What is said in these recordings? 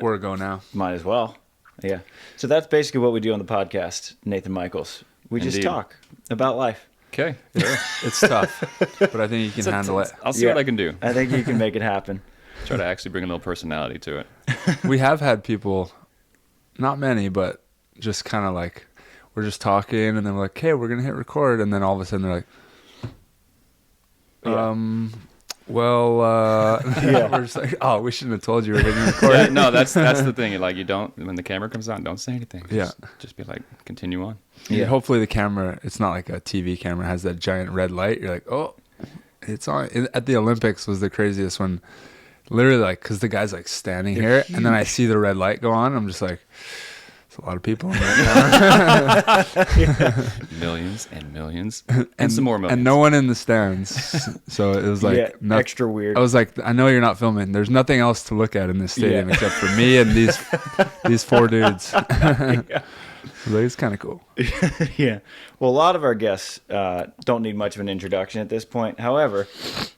Or go now. Might as well. Yeah. So that's basically what we do on the podcast, Nathan Michaels. We just talk about life. Okay. It's tough, but I think you can handle it. I'll see what I can do. I think you can make it happen. Try to actually bring a little personality to it. We have had people, not many, but just kind of like, we're just talking, and then we're like, hey, we're going to hit record, and then all of a sudden they're like, we're just like, oh, we shouldn't have told you we're hitting record. Yeah, no, that's the thing. Like, you don't, when the camera comes on, don't say anything. Just be like, continue on. Yeah. Hopefully the camera, it's not like a TV camera, has that giant red light. You're like, oh, it's on. At the Olympics was the craziest when, literally, like, because the guy's like standing here, and then I see the red light go on. I'm just like, there's a lot of people in there. Millions and millions and some more millions. And no one in the stands. So it was like extra weird. I was like, I know you're not filming. There's nothing else to look at in this stadium except for me and these four dudes. Like, it's kind of cool. Yeah. Well, a lot of our guests don't need much of an introduction at this point. However,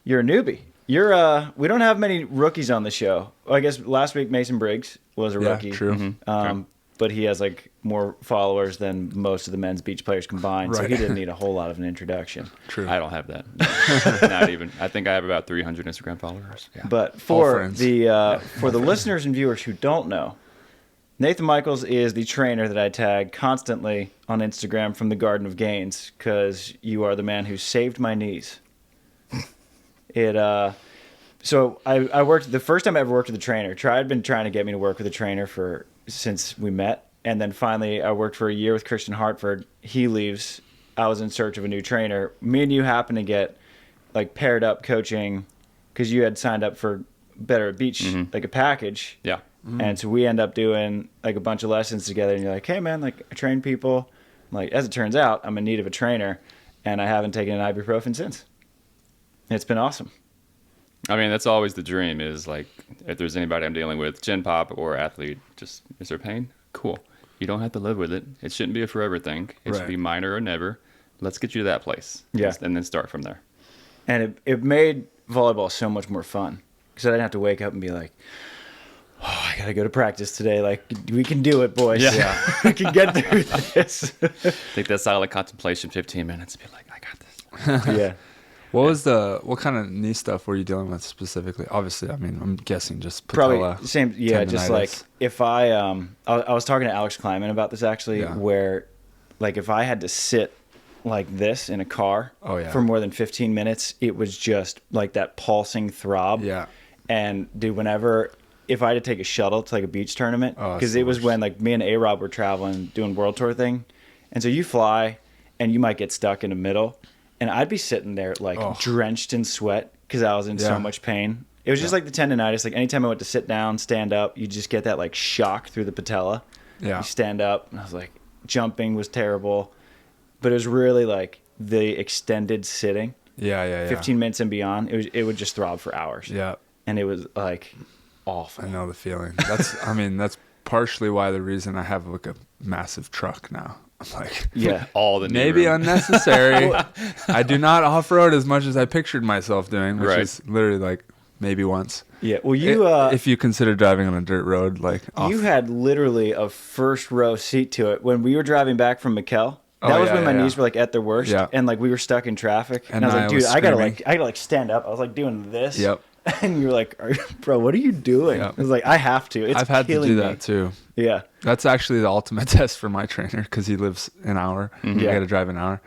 you're a newbie. We don't have many rookies on the show. Well, I guess last week Mason Briggs was a rookie. True. Mm-hmm. But he has like more followers than most of the men's beach players combined, so he didn't need a whole lot of an introduction. True. I don't have that. Not even. I think I have about 300 Instagram followers. Yeah. But for the listeners and viewers who don't know, Nathan Michaels is the trainer that I tag constantly on Instagram from the Garden of Gains, because you are the man who saved my knees. So I worked, the first time I ever worked with a trainer, had been trying to get me to work with a trainer since we met. And then finally I worked for a year with Christian Hartford. He leaves. I was in search of a new trainer. Me and you happened to get like paired up coaching because you had signed up for Better at Beach, like a package. Yeah. Mm-hmm. And so we end up doing like a bunch of lessons together, and you're like, hey man, like I train people. I'm like, as it turns out, I'm in need of a trainer, and I haven't taken an ibuprofen since. It's been awesome. I mean, that's always the dream, is like, if there's anybody I'm dealing with, gen pop or athlete, just, is there pain? Cool. You don't have to live with it. It shouldn't be a forever thing. It should be minor or never. Let's get you to that place. Yeah. And then start from there. And it made volleyball so much more fun, because I didn't have to wake up and be like, oh, I got to go to practice today. Like, we can do it, boys. Yeah. We can get through this. Take that silent contemplation, 15 minutes, and be like, I got this. Yeah. What kind of knee stuff were you dealing with specifically? Obviously, I mean, I'm guessing just patella. Probably same. Yeah, just like if I was talking to Alex Kleiman about this actually, where like if I had to sit like this in a car for more than 15 minutes, it was just like that pulsing throb. Yeah. And dude, if I had to take a shuttle to like a beach tournament, because it was when like me and A-Rob were traveling doing World Tour thing, and so you fly and you might get stuck in the middle. And I'd be sitting there like drenched in sweat because I was in so much pain. It was just like the tendonitis. Like anytime I went to sit down, stand up, you just get that like shock through the patella. Yeah. You stand up, and I was like, jumping was terrible. But it was really like the extended sitting. Yeah. 15 minutes and beyond. It would just throb for hours. Yeah. And it was like awful. I know the feeling. That's partially why the reason I have like a massive truck now. Like, all the maybe unnecessary. I do not off-road as much as I pictured myself doing, which is literally like maybe once. Yeah, well, if you consider driving on a dirt road, like you had literally a first row seat to it when we were driving back from McKell. That was when my knees were like at their worst, and like we were stuck in traffic, and I was like, dude, I gotta like stand up. I was like doing this. Yep. And you're like, bro, what are you doing? Yep. I was like, I have to. I've had to do that too. Yeah. That's actually the ultimate test for my trainer, because he lives an hour. I got to drive an hour.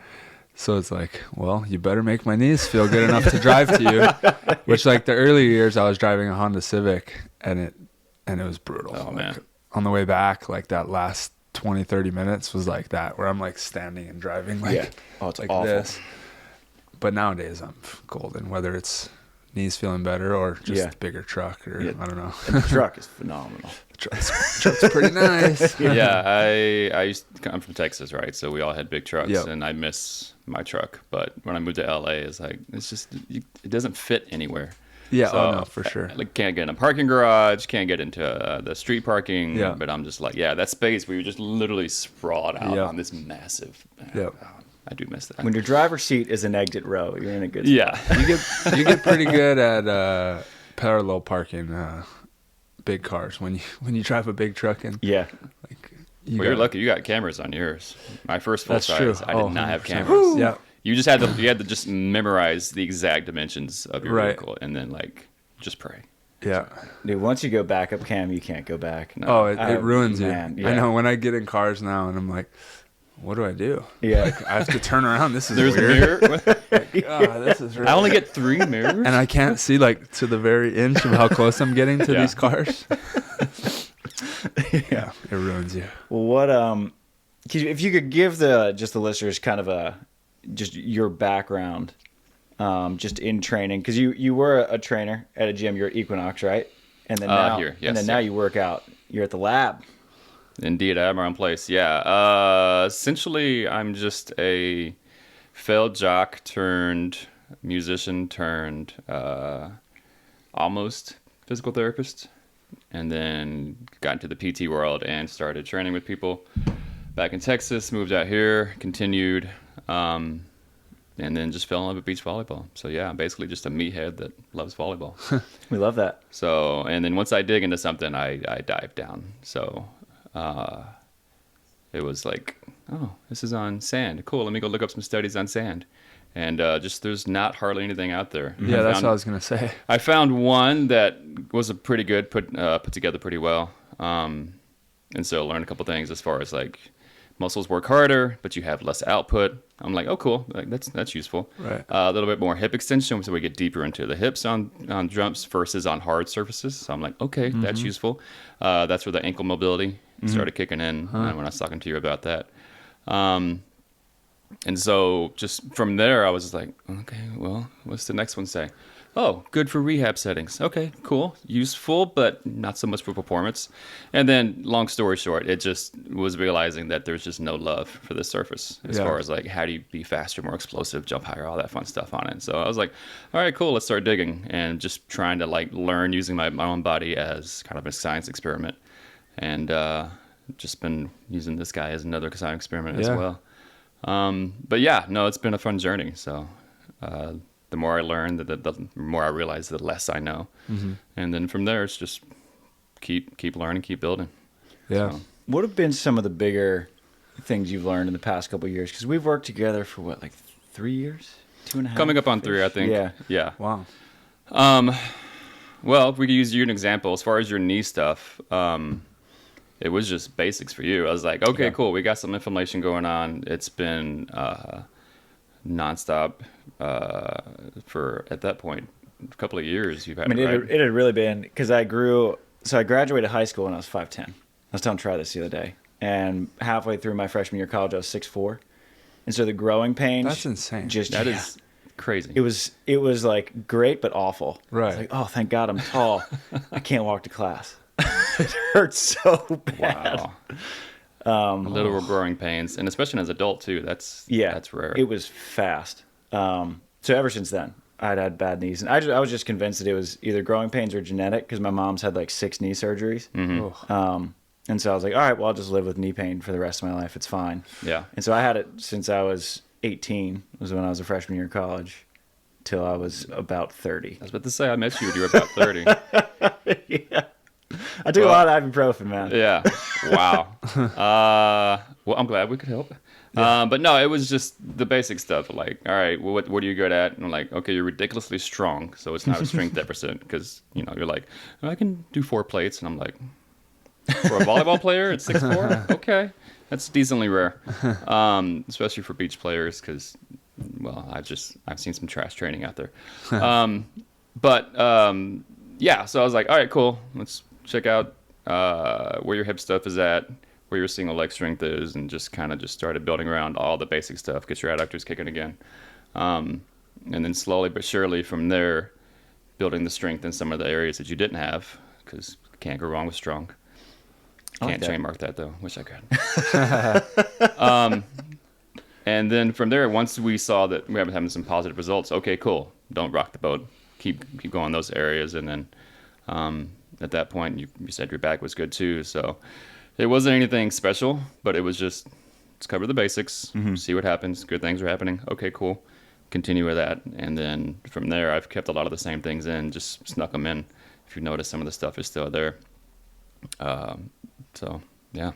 So it's like, well, you better make my knees feel good enough to drive to you. Which, like, the early years, I was driving a Honda Civic, and it was brutal. Oh, man. On the way back, like, that last 20, 30 minutes was like that, where I'm, like, standing and driving like, it's like awful. this. But nowadays, I'm golden, whether it's knees feeling better or just bigger truck, or I don't know. And the truck is phenomenal. Truck's pretty nice. I I'm from Texas, right? So we all had big trucks, and I miss my truck. But when I moved to LA, it's like, it's just, it doesn't fit anywhere. Yeah, so no, for sure. I can't get in a parking garage, can't get into the street parking. Yeah. But I'm just like, that space where you're just literally sprawled out on this massive. I do miss that. When your driver's seat is an exit row, you're in a good spot. You get pretty good at parallel parking. big cars. When you drive a big truck and like you're lucky you got cameras on yours. My first full size, true. I did not have 100%. cameras. Yeah. You had to just memorize the exact dimensions of your vehicle and then like just pray. Yeah. Dude, once you go backup cam, you can't go back. No. Oh, it ruins you. Man, yeah. I know when I get in cars now and I'm like, what do I do? Yeah. Like, I have to turn around. This is There's weird. a mirror. This is really... I only get 3 mirrors. And I can't see like to the very inch of how close I'm getting to these cars. Yeah, it ruins you. Well, what if you could give the listeners kind of just your background, just in training, because you were a trainer at a gym. You're at Equinox, right? And then now you work out. You're at the lab. Indeed, I have my own place. Yeah. Essentially, I'm just a failed jock turned musician turned almost physical therapist, and then got into the PT world and started training with people back in Texas. Moved out here, continued, and then just fell in love with beach volleyball. So yeah, I'm basically just a meathead that loves volleyball. We love that. So, and then once I dig into something, I dive down. So. It was like, oh, this is on sand. Cool. Let me go look up some studies on sand. And just there's not hardly anything out there. Yeah, that's what I was going to say. I found one that was pretty good, put together pretty well. And so learned a couple things as far as like muscles work harder, but you have less output. I'm like, oh, cool. Like that's useful. Right. A little bit more hip extension, so we get deeper into the hips on jumps versus on hard surfaces. So I'm like, okay, that's useful. That's where the ankle mobility started kicking in when I was talking to you about that. And so just from there, I was just like, okay, well, what's the next one say? Oh, good for rehab settings. Okay, cool. Useful, but not so much for performance. And then, long story short, it just was realizing that there's just no love for the surface as far as like how do you be faster, more explosive, jump higher, all that fun stuff on it. So I was like, all right, cool, let's start digging and just trying to like learn using my own body as kind of a science experiment. And just been using this guy as another science experiment as well. But yeah, no, it's been a fun journey. So the more I learn, the more I realize, the less I know. And then from there, it's just keep learning, keep building. Yeah. So. What have been some of the bigger things you've learned in the past couple of years? Because we've worked together for what, like 3 years, 2.5. Coming up on 3, I think. Yeah. Wow. Well, if we could use you as an example, as far as your knee stuff, it was just basics for you. I was like, okay, cool. We got some inflammation going on. It's been nonstop for, at that point, a couple of years. You've had it had really been, because I graduated high school when I was 5'10". I was telling Try this the other day. And halfway through my freshman year of college, I was 6'4". And so the growing pains. That's insane. That is crazy. It was like great, but awful. Right. It's like, oh, thank God I'm tall. I can't walk to class. It hurts so bad. Wow. Little growing pains, and especially as an adult too. That's rare. It was fast. So ever since then, I'd had bad knees, and I was just convinced that it was either growing pains or genetic, because my mom's had like 6 knee surgeries. And so I was like, all right, well, I'll just live with knee pain for the rest of my life. It's fine. Yeah. And so I had it since I was 18. Was when I was a freshman year of college, till I was about 30. I was about to say, I met you when you were about 30. Yeah. I took a lot of ibuprofen, man. Yeah. Wow. Well, I'm glad we could help. Yeah. But no, it was just the basic stuff. Like, all right, well, what are you good at? And I'm like, okay, you're ridiculously strong, so it's not a strength deficit, because you're like, I can do 4 plates, and I'm like, for a volleyball player at 6'4", okay, that's decently rare, especially for beach players, because, well, I've seen some trash training out there. Yeah, so I was like, all right, cool, let's check out where your hip stuff is at, where your single leg strength is, and just started building around all the basic stuff, get your adductors kicking again. And then slowly but surely from there, building the strength in some of the areas that you didn't have, because can't go wrong with strong. Can't trademark that, though. Wish I could. And then from there, once we saw that we were having some positive results, okay, cool. Don't rock the boat. Keep going those areas. And then at that point, you said your back was good, too. So it wasn't anything special, but it was just, let's cover the basics, see what happens. Good things are happening. Okay, cool. Continue with that. And then from there, I've kept a lot of the same things in, just snuck them in. If you notice, some of the stuff is still there. So yeah,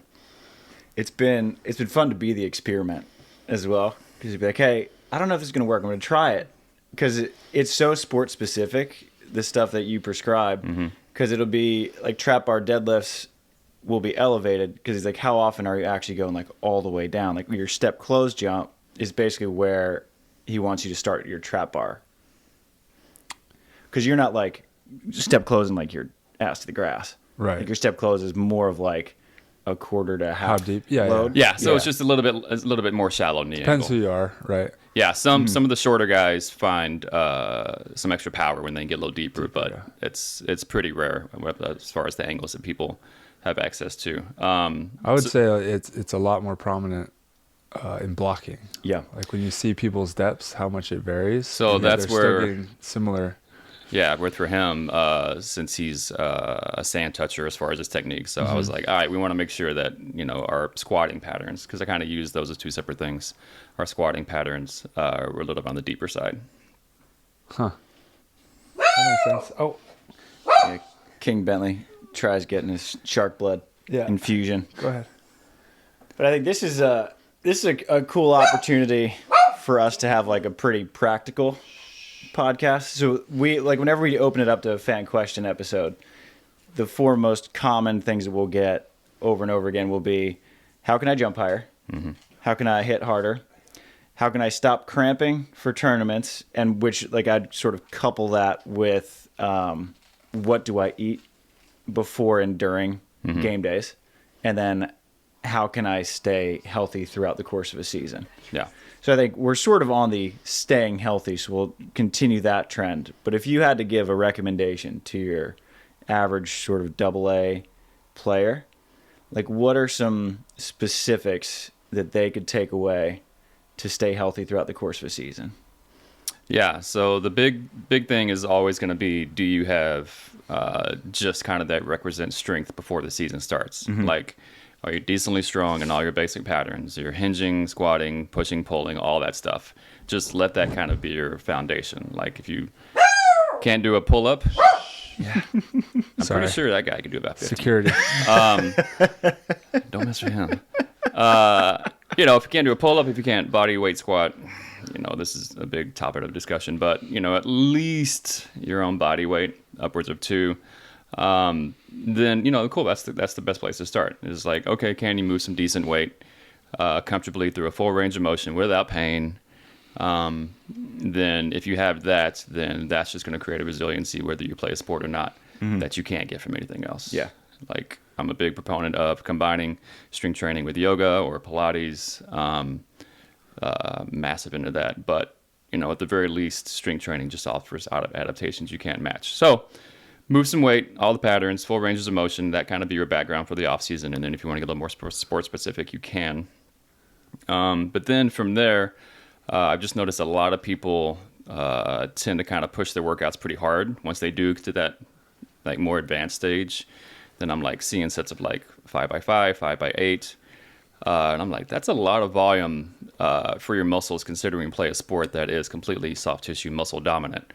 it's been fun to be the experiment as well, because you'd be like, hey, I don't know if this is going to work. I'm going to try it, because it's so sport specific, the stuff that you prescribe, because it'll be like trap bar deadlifts will be elevated, because he's like, how often are you actually going like all the way down? Like your step close jump is basically where he wants you to start your trap bar, because you're not like step closing like your ass to the grass. Right. Like your step close is more of like a quarter to half. How deep? Yeah, load. Yeah, so it's just a little bit more shallow knee Depends angle. who you are, right? Yeah, some of the shorter guys find some extra power when they get a little deeper, but it's pretty rare as far as the angles that people have access to. I would say it's a lot more prominent in blocking. Yeah. Like when you see people's depths, how much it varies. So and that's they're where still getting similar. Yeah, for him, since he's a sand toucher as far as his technique, so I was like, all right, we want to make sure that, you know, our squatting patterns, because I kind of use those as two separate things, our squatting patterns were a little bit on the deeper side. Huh. That makes sense. Oh. Yeah, King Bentley tries getting his shark blood infusion. Go ahead. But I think this is a cool opportunity for us to have like a pretty practical podcast. So we like whenever we open it up to a fan question episode, the four most common things that we'll get over and over again will be, how can I jump higher? How can I hit harder? How can I stop cramping for tournaments? And which, like, I'd sort of couple that with what do I eat before and during game days? And then how can I stay healthy throughout the course of a season? Yeah. So I think we're sort of on the staying healthy, so we'll continue that trend. But if you had to give a recommendation to your average sort of AA player, like what are some specifics that they could take away to stay healthy throughout the course of a season? Yeah, so the big thing is always going to be, do you have just kind of that requisite strength before the season starts? Like, are you decently strong in all your basic patterns? You're hinging, squatting, pushing, pulling, all that stuff. Just let that kind of be your foundation. Like if you can't do a pull-up, I'm pretty sure that guy could do about 50. Security. Don't mess with him. You know, if you can't do a pull-up, if you can't body weight squat, you know, this is a big topic of discussion, but, you know, at least your own body weight, upwards of 2. Then, you know, cool, that's the best place to start. It's like, okay, can you move some decent weight comfortably through a full range of motion without pain? Then if you have that, then that's just going to create a resiliency whether you play a sport or not that you can't get from anything else. Yeah. Like I'm a big proponent of combining strength training with yoga or Pilates, massive into that. But, you know, at the very least, strength training just offers adaptations you can't match. So move some weight, all the patterns, full ranges of motion, that kind of be your background for the off season. And then if you want to get a little more sport specific, you can. But then from there, I've just noticed a lot of people tend to kind of push their workouts pretty hard. Once they do get to that like more advanced stage, then I'm like seeing sets of like 5x5, 5x8. And I'm like, that's a lot of volume for your muscles considering you play a sport that is completely soft tissue muscle dominant.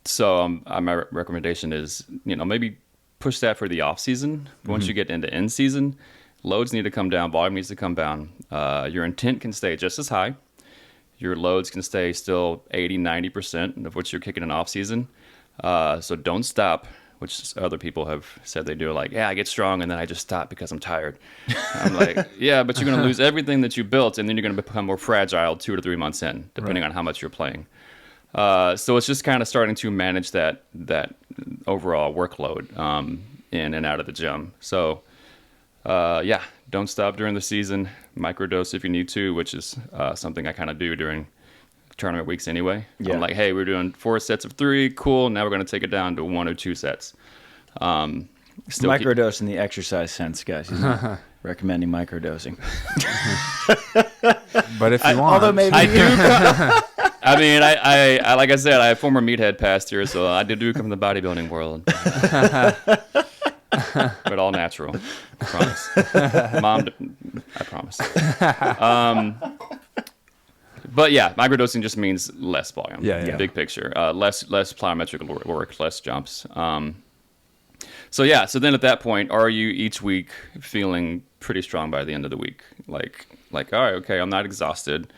So my recommendation is, you know, maybe push that for the off season. Once you get into end season, loads need to come down, volume needs to come down. Your intent can stay just as high. Your loads can stay still 80, 90% of what you're kicking in off season. So don't stop, which other people have said they do. Like, yeah, I get strong and then I just stop because I'm tired. I'm like, yeah, but you're going to lose everything that you built and then you're going to become more fragile 2 to 3 months in, depending on how much you're playing. So it's just kind of starting to manage that overall workload in and out of the gym. So yeah, don't stop during the season. Microdose if you need to, which is something I kind of do during tournament weeks anyway. Yeah. I'm like, hey, we're doing 4 sets of 3. Cool. Now we're going to take it down to 1 or 2 sets. Microdose in the exercise sense, guys. He's not recommending microdosing. But if you want. Although maybe I do. I mean, I like I said, I have former meathead past here, so I do come from the bodybuilding world. But all natural. I promise. Mom, I promise. But yeah, microdosing just means less volume. Yeah. Big picture. Less plyometric work, less jumps. So then at that point, are you each week feeling pretty strong by the end of the week? Like, all right, okay, I'm not exhausted.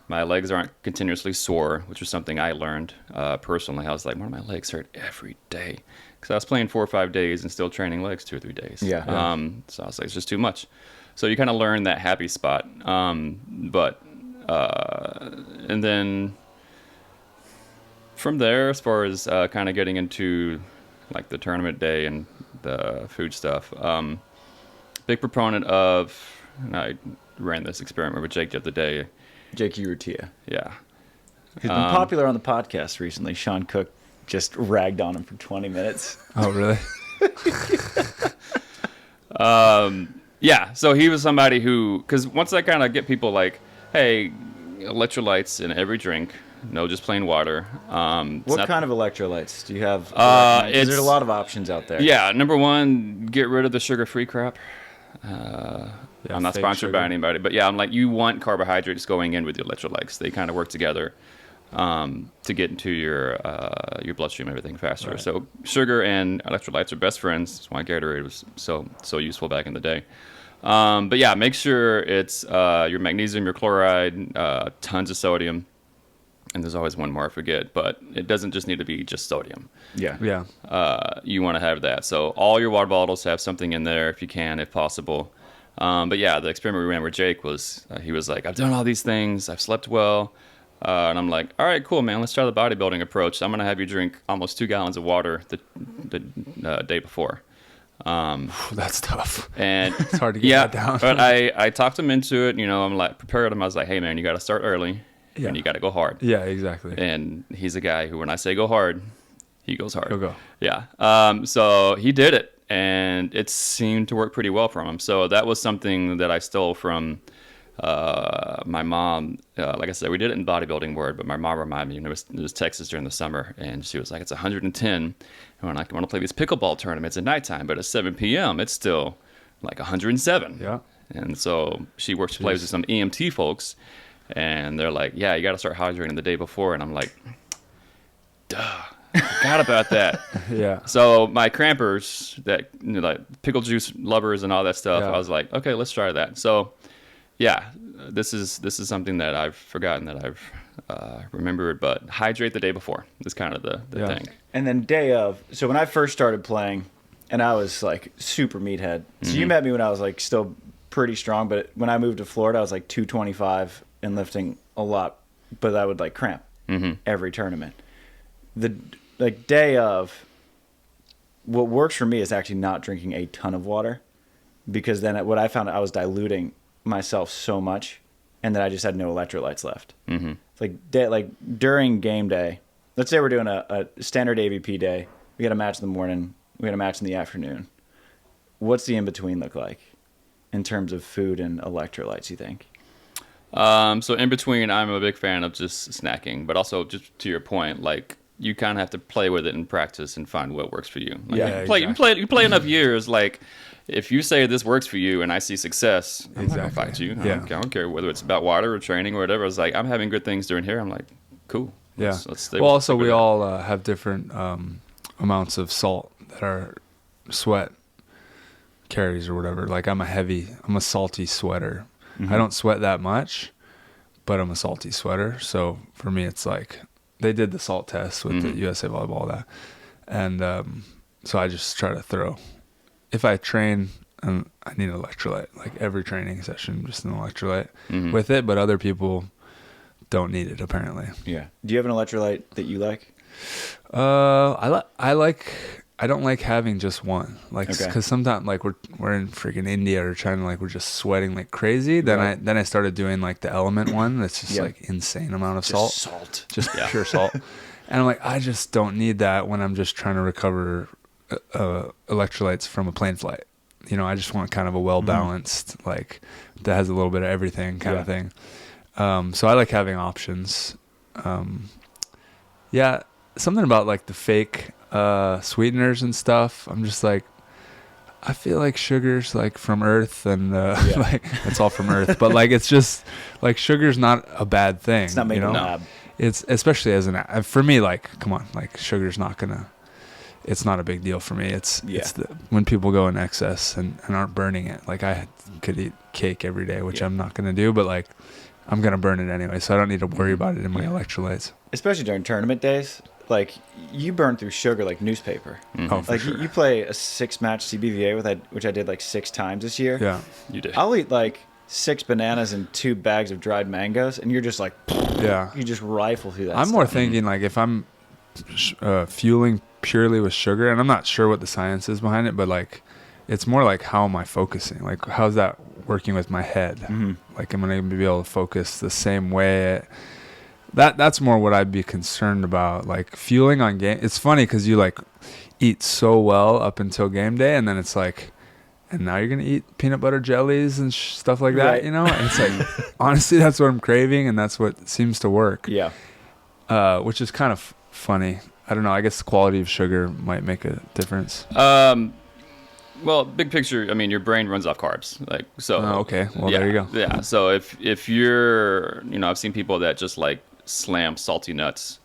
My legs aren't continuously sore, which was something I learned personally. I was like, why do my legs hurt every day? Because I was playing 4 or 5 days and still training legs 2 or 3 days. Yeah. So I was like, it's just too much. So you kind of learn that happy spot. And then from there, as far as kind of getting into like the tournament day and the food stuff, big proponent of, and I ran this experiment with Jake the other day. Jake Urrutia. Yeah. He's been popular on the podcast recently. Sean Cook just ragged on him for 20 minutes. Oh, really? Yeah. So he was somebody who, because once I kind of get people like, hey, electrolytes in every drink, no just plain water. What kind of electrolytes do you have? There's a lot of options out there. Yeah. Number one, get rid of the sugar-free crap. I'm not sponsored by anybody, but yeah, I'm like, you want carbohydrates going in with your electrolytes. They kind of work together to get into your bloodstream and everything faster. Right. So sugar and electrolytes are best friends. That's why Gatorade was so useful back in the day. But yeah, make sure it's your magnesium, your chloride, tons of sodium. And there's always one more I forget, but it doesn't just need to be just sodium. Yeah. Yeah. You want to have that. So all your water bottles have something in there if you can, if possible. But yeah, the experiment we ran with Jake was, he was like, I've done all these things. I've slept well. And I'm like, all right, cool, man. Let's try the bodybuilding approach. So I'm going to have you drink almost 2 gallons of water the day before. That's tough. And it's hard to get that down. But I talked him into it. You know, I'm like, prepared him. I was like, hey, man, you got to start early. Yeah. And you got to go hard. Yeah, exactly. And he's a guy who, when I say go hard, he goes hard. He'll go. Yeah. So he did it, and it seemed to work pretty well for him. So that was something that I stole from my mom. Like I said, we did it in bodybuilding word, but my mom reminded me, it was Texas during the summer, and she was like, it's 110. And when I want to play these pickleball tournaments at nighttime, but at 7 p.m., it's still like 107. Yeah. And so she works, plays with some EMT folks. And they're like, yeah, you got to start hydrating the day before. And I'm like, duh, I forgot about that. Yeah. So my crampers, that, you know, like pickle juice lovers and all that stuff, Yeah. I was like, okay, let's try that. So yeah, this is something that I've forgotten that I've remembered, but hydrate the day before is kind of the thing. And then day of, so when I first started playing, and I was like super meathead. So you met me when I was like still pretty strong, but when I moved to Florida, I was like 225 and lifting a lot, but I would like cramp every tournament. The like day of, what works for me is actually not drinking a ton of water, because then what I found, I was diluting myself so much, and then I just had no electrolytes left. It's like during game day, let's say we're doing a standard AVP day, we got a match in the morning, we got a match in the afternoon. What's the in between look like in terms of food and electrolytes, you think? So in between, I'm a big fan of just snacking, but also just to your point, like you kind of have to play with it and practice and find what works for you. Like, you play enough years. Like if you say this works for you and I see success, I'm not gonna fight you. I don't care whether it's about water or training or whatever. It's like, I'm having good things during here. I'm like, cool. Yeah. Let's stay well, also we all have different amounts of salt that our sweat carries or whatever. Like I'm a salty sweater. I don't sweat that much, but I'm a salty sweater. So for me, it's like they did the salt test with the USA Volleyball, all that. And so I just try to throw. If I train, I need an electrolyte. Like every training session, just an electrolyte with it. But other people don't need it, apparently. Yeah. Do you have an electrolyte that you like? I don't like having just one, like, because sometimes like we're in freaking India or China, like we're just sweating like crazy. Then I started doing like the Element one. That's just like insane amount of salt, just pure salt. And I'm like, I just don't need that when I'm just trying to recover electrolytes from a plane flight. You know, I just want kind of a well balanced, like that has a little bit of everything kind of thing. So I like having options. Something about like the fake sweeteners and stuff. I'm just like, I feel like sugar's like from Earth, and like it's all from Earth. But like, it's just like sugar's not a bad thing. It's not making a lab. It's especially as for me, like, come on, like sugar's not gonna. it's not a big deal for me. It's when people go in excess and aren't burning it. Like I could eat cake every day, which I'm not going to do, but like I'm going to burn it anyway. So I don't need to worry about it in my electrolytes. Especially during tournament days. Like you burn through sugar like newspaper. Oh, for like sure. you play a 6-match CBVA which I did like 6 times this year. Yeah, you did. I'll eat like 6 bananas and 2 bags of dried mangoes, and you're just like, you just rifle through that. I'm more thinking like if I'm fueling purely with sugar, and I'm not sure what the science is behind it, but like it's more like how am I focusing? Like how's that working with my head? Like am I going to be able to focus the same way? That's more what I'd be concerned about. Like fueling on game. It's funny because you like eat so well up until game day, and then it's like, and now you're gonna eat peanut butter jellies and stuff like that, right. you know? And it's like, honestly, that's what I'm craving, and that's what seems to work. Yeah. Which is kind of funny. I don't know. I guess the quality of sugar might make a difference. Well, big picture, I mean, your brain runs off carbs. Like, so. Oh, okay. Well, there you go. Yeah. So if you're, I've seen people that just like slam salty nuts,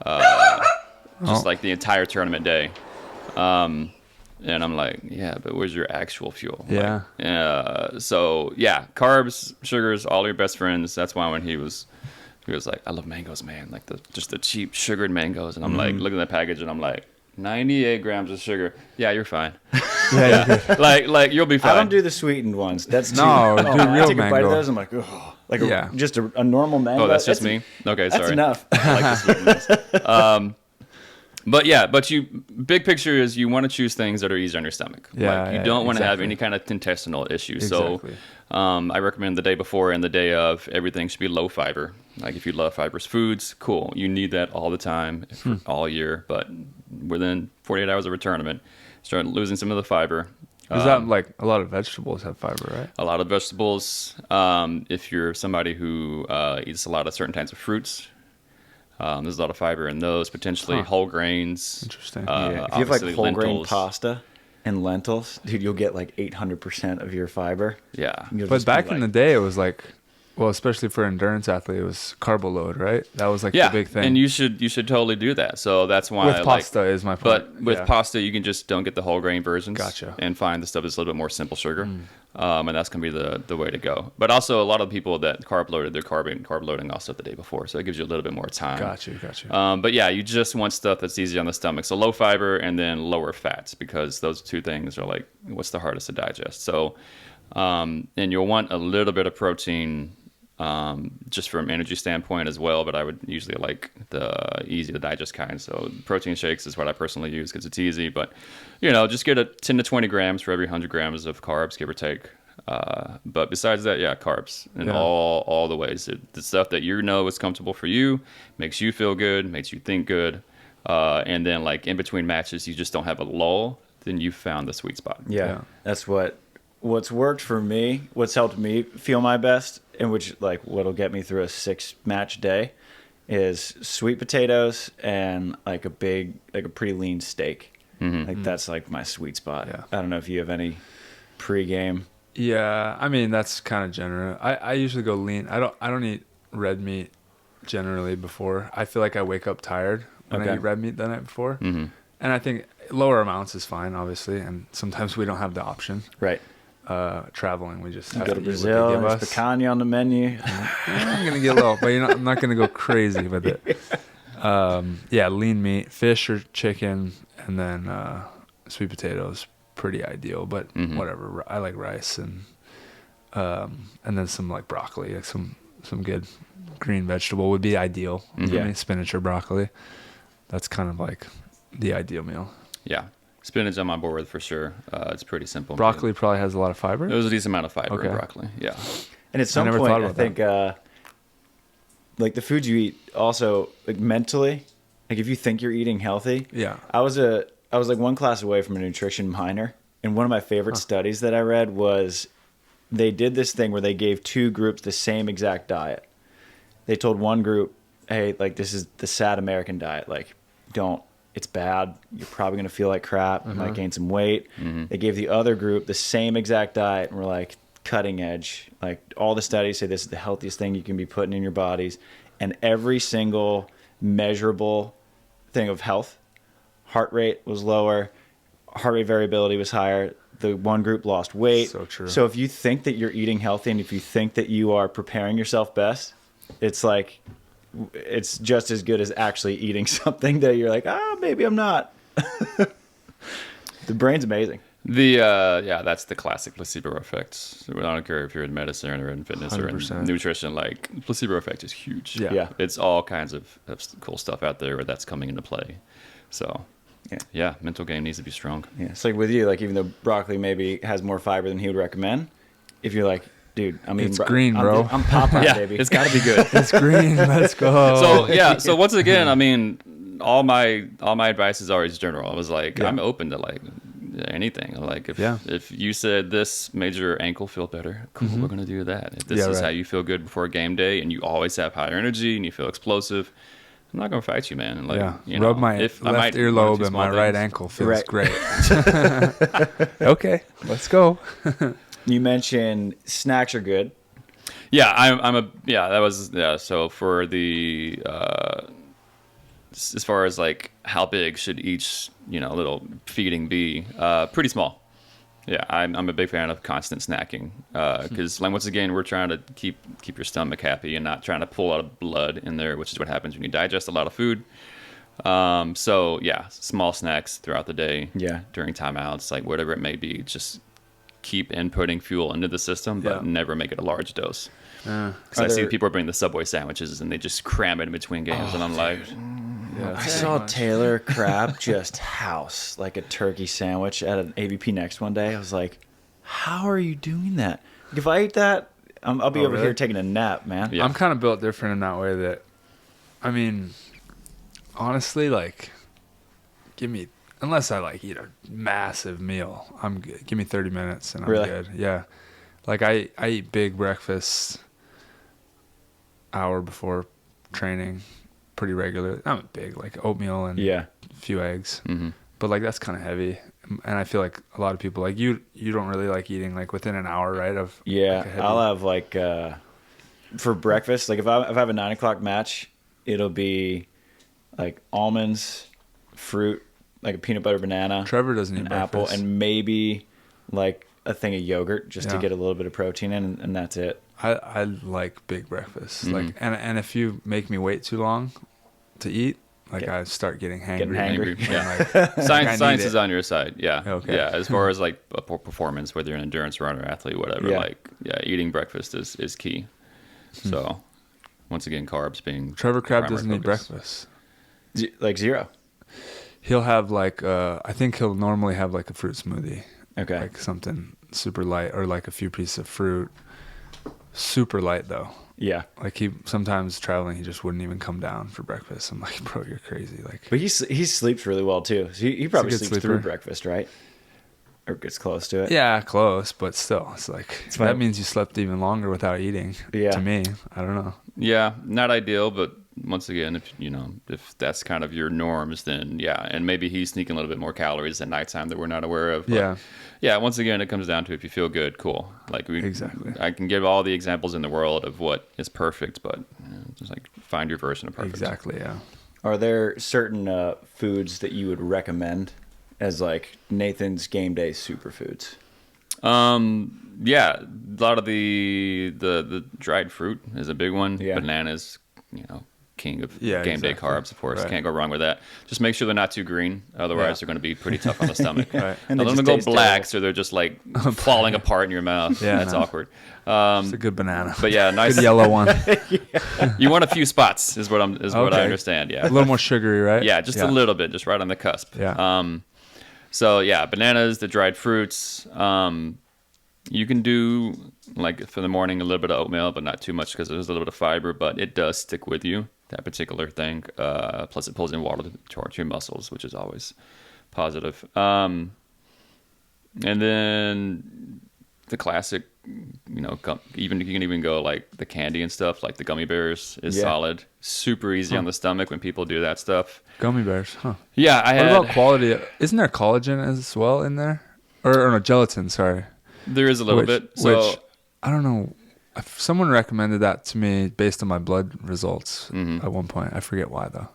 just like the entire tournament day. And I'm like, yeah, but where's your actual fuel? Yeah. Like, so yeah, carbs, sugars, all your best friends. That's why when he was like, I love mangoes, man. Like just the cheap sugared mangoes. And I'm like, looking at the package and I'm like, 98 grams of sugar. Yeah, you're fine. Yeah. like you'll be fine. I don't do the sweetened ones. That's too. No, do I real take a bite mango. of those. I'm like, oh, like just a normal mango. Oh, that's just me. Okay, sorry. That's enough. I like the sweetened ones. But big picture is you want to choose things that are easy on your stomach. Yeah, like you don't want to have any kind of intestinal issues. Exactly. So I recommend the day before and the day of, everything should be low fiber. Like if you love fibrous foods, cool. You need that all the time, all year. But within 48 hours of a tournament, start losing some of the fiber. Is that like a lot of vegetables have fiber, right? A lot of vegetables. If you're somebody who eats a lot of certain kinds of fruits, there's a lot of fiber in those, potentially whole grains. Interesting. If you have like whole grain lentils. pasta and lentils, dude, you'll get like 800% of your fiber. Yeah. But back in the day, it was like, well, especially for an endurance athlete, it was carbo load, right? That was like the big thing. And you should totally do that. So that's why with pasta is my point. But with pasta, you can just don't get the whole grain versions. Gotcha. And find the stuff that's a little bit more simple sugar. And that's going to be the way to go. But also a lot of people that carb loaded, they're carb loading also the day before. So it gives you a little bit more time. Gotcha. But yeah, you just want stuff that's easy on the stomach. So low fiber and then lower fats, because those two things are like what's the hardest to digest. So, and you'll want a little bit of protein just from energy standpoint as well, but I would usually like the easy to digest kind. So protein shakes is what I personally use because it's easy, but just get a 10 to 20 grams for every 100 grams of carbs, give or take. But besides that, carbs in all the ways. The stuff that is comfortable for you, makes you feel good, makes you think good. And then like in between matches, you just don't have a lull, then you found the sweet spot. Yeah. That's what's worked for me, what's helped me feel my best, and which like what'll get me through a 6-match day is sweet potatoes and like a pretty lean steak. Like that's like my sweet spot. Yeah. I don't know if you have any pre-game. Yeah, I mean that's kind of general. I usually go lean. I don't eat red meat generally before. I feel like I wake up tired when I eat red meat the night before. And I think lower amounts is fine, obviously, and sometimes we don't have the option. Right. Traveling, we just have Go to to eat Brazil, what they give there's us. picanha on the menu. I'm gonna get low, but I'm not gonna go crazy with it. Lean meat, fish or chicken, and then sweet potatoes, pretty ideal. But whatever, I like rice and then some like broccoli, like some good green vegetable would be ideal. For me, spinach or broccoli. That's kind of like the ideal meal. Yeah. Spinach on my board for sure. It's pretty simple. Broccoli probably has a lot of fiber. There's a decent amount of fiber in broccoli. Yeah. And at some point, I think like the foods you eat also like mentally, like if you think you're eating healthy. Yeah. I was like one class away from a nutrition minor, and one of my favorite studies that I read was they did this thing where they gave 2 groups the same exact diet. They told one group, hey, like this is the sad American diet. Like it's bad. You're probably going to feel like crap. You might gain some weight. They gave the other group the same exact diet and were like cutting edge. Like all the studies say this is the healthiest thing you can be putting in your bodies. And every single measurable thing of health heart rate was lower, heart rate variability was higher. The one group lost weight. So true. So if you think that you're eating healthy and if you think that you are preparing yourself best, it's like, it's just as good as actually eating something that you're like, maybe I'm not. The brain's amazing. That's the classic placebo effect. So I don't care if you're in medicine or in fitness 100%. Or in nutrition, like placebo effect is huge. Yeah. It's all kinds of cool stuff out there where that's coming into play. So yeah, mental game needs to be strong. Yeah, it's like with you, like even though broccoli maybe has more fiber than he would recommend, if you're like, dude, I mean, it's green, bro. I'm Popeye, baby. It's got to be good. It's green. Let's go. So once again, I mean, all my advice is always general. I was like, I'm open to like anything. Like if you said this made your ankle feel better, cool, we're gonna do that. If this is how you feel good before game day, and you always have higher energy and you feel explosive, I'm not gonna fight you, man. And like, you know, rub my left earlobe and my right ankle feels great. Okay, let's go. You mentioned snacks are good. Yeah, so for the as far as like how big should each little feeding be, pretty small. Yeah, I'm a big fan of constant snacking because once again we're trying to keep your stomach happy and not trying to pull out of blood in there, which is what happens when you digest a lot of food. So yeah, small snacks throughout the day. Yeah, during timeouts, like whatever it may be, just keep inputting fuel into the system, but never make it a large dose. Because I see people bring the Subway sandwiches and they just cram it in between games, and I'm like, I saw Taylor Crab just house like a turkey sandwich at an AVP Next one day. I was like, how are you doing that? If I eat that, I'll be over here taking a nap, man. Yeah. I'm kind of built different in that way that, I mean, honestly, like, unless I like eat a massive meal, I'm good. Give me 30 minutes and I'm good. Yeah. Like I eat big breakfast hour before training pretty regularly. Not big, like oatmeal and a few eggs. Mm-hmm. But like that's kind of heavy. And I feel like a lot of people, like you don't really like eating like within an hour, right? Of I'll have like for breakfast, like if I have a 9 o'clock match, it'll be like almonds, fruit, like a peanut butter banana. Trevor doesn't eat apple, and maybe like a thing of yogurt just to get a little bit of protein in, and that's it. I like big breakfasts. Like and if you make me wait too long to eat, like I start getting hangry. Yeah. Like, science is on your side. Yeah. Okay. Yeah. As far as like a performance, whether you're an endurance runner, athlete, whatever, eating breakfast is key. So once again, carbs being Trevor Crab doesn't eat breakfast. Like zero. He'll have like I think he'll normally have like a fruit smoothie. Okay. Like something super light, or like a few pieces of fruit. Super light though. Yeah. Like sometimes traveling, he just wouldn't even come down for breakfast. I'm like, bro, you're crazy. Like, but he sleeps really well too. So he probably sleeps through breakfast, right? Or gets close to it. Yeah, close, but still, it's like that means you slept even longer without eating. Yeah. To me, I don't know. Yeah, not ideal, but once again, if that's kind of your norms, then and maybe he's sneaking a little bit more calories at nighttime that we're not aware of. But once again, it comes down to if you feel good, cool. Like exactly. I can give all the examples in the world of what is perfect, but just like find your version of perfect. Exactly. Yeah. Are there certain foods that you would recommend as like Nathan's game day superfoods? A lot of the dried fruit is a big one. Yeah. Bananas, king of game day carbs, of course. Right. Can't go wrong with that. Just make sure they're not too green. Otherwise, they're going to be pretty tough on the stomach. Right. And let them go black, so they're just like falling apart in your mouth. Yeah, that's awkward. It's a good banana. But nice good yellow one. You want a few spots, is what I understand. Yeah, a little more sugary, right? Yeah, just a little bit, just right on the cusp. Yeah. So bananas, the dried fruits. You can do like for the morning a little bit of oatmeal, but not too much because there's a little bit of fiber. But it does stick with you, that particular thing. Plus, it pulls in water towards your muscles, which is always positive. And then the classic, you can even go like the candy and stuff, like the gummy bears is solid. Super easy on the stomach when people do that stuff. Gummy bears, huh? Yeah, What about quality? Isn't there collagen as well in there? Or no, gelatin, sorry. There is a little bit. Which, I don't know. Someone recommended that to me based on my blood results at one point. I forget why, though.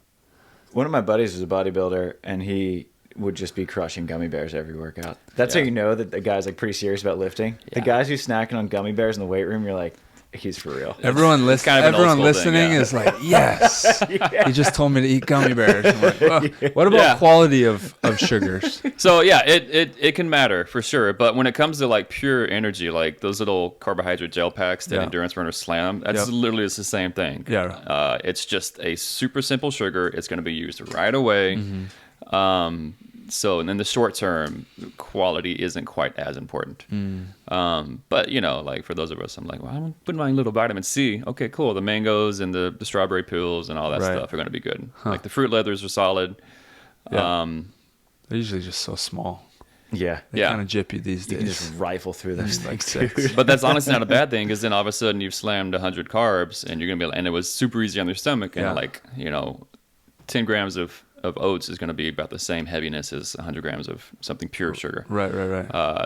One of my buddies was a bodybuilder, and he would just be crushing gummy bears every workout. That's how you know that the guy's like pretty serious about lifting. The guys who's snacking on gummy bears in the weight room, you're like, he's for real. Everyone listening is like, yes. He just told me to eat gummy bears. I'm like, oh, what about quality of sugars? So yeah, it can matter for sure. But when it comes to like pure energy, like those little carbohydrate gel packs that endurance runners slam, that's literally it's the same thing. Yeah. It's just a super simple sugar. It's going to be used right away. So in the short term, quality isn't quite as important. But, you know, like for those of us, I'm like, well, I'm putting my little vitamin C. Okay, cool. The mangoes and the strawberry pills and all that stuff are going to be good. Like the fruit leathers are solid. Yeah. They're usually just so small. Yeah. They kind of jip you these days. You can just rifle through those like things. 6. But that's honestly not a bad thing because then all of a sudden you've slammed 100 carbs and you're going to be, and it was super easy on your stomach. And like, you know, 10 grams of oats is going to be about the same heaviness as 100 grams of something pure sugar. Right.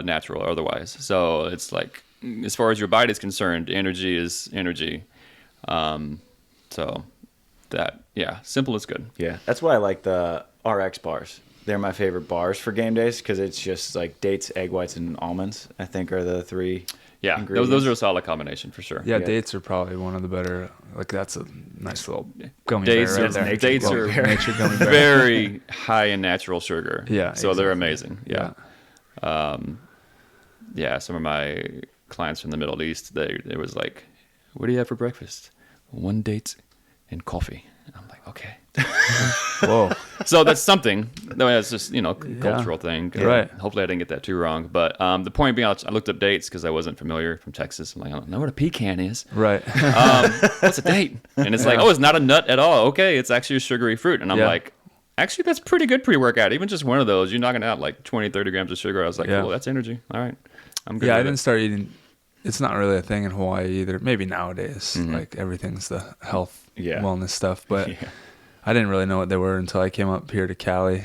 Natural or otherwise. So it's like, as far as your body is concerned, energy is energy. So that, simple is good. Yeah. That's why I like the RX bars. They're my favorite bars for game days because it's just like dates, egg whites, and almonds, I think are the 3 Yeah, those are a solid combination for sure. Yeah, dates are probably one of the better. Like that's a nice little gummy dates bear. Dates are nature gummy bear. very high in natural sugar. Yeah, so they're amazing. Yeah. Some of my clients from the Middle East, it was like, "What do you have for breakfast?" 1 date and coffee. And I'm like, okay. Whoa. So that's something. No, it's just, you know, cultural thing. Right. Hopefully I didn't get that too wrong. But the point being, I looked up dates because I wasn't familiar from Texas. I'm like, I don't know what a pecan is. Right. What's a date? And it's like, oh, it's not a nut at all. Okay, it's actually a sugary fruit. And I'm like, actually, that's pretty good pre-workout. Even just one of those, you're knocking out like 20, 30 grams of sugar. I was like, cool, that's energy. All right. I'm good. Yeah, I didn't start eating. It's not really a thing in Hawaii either. Maybe nowadays, like everything's the health, wellness stuff. But I didn't really know what they were until I came up here to Cali.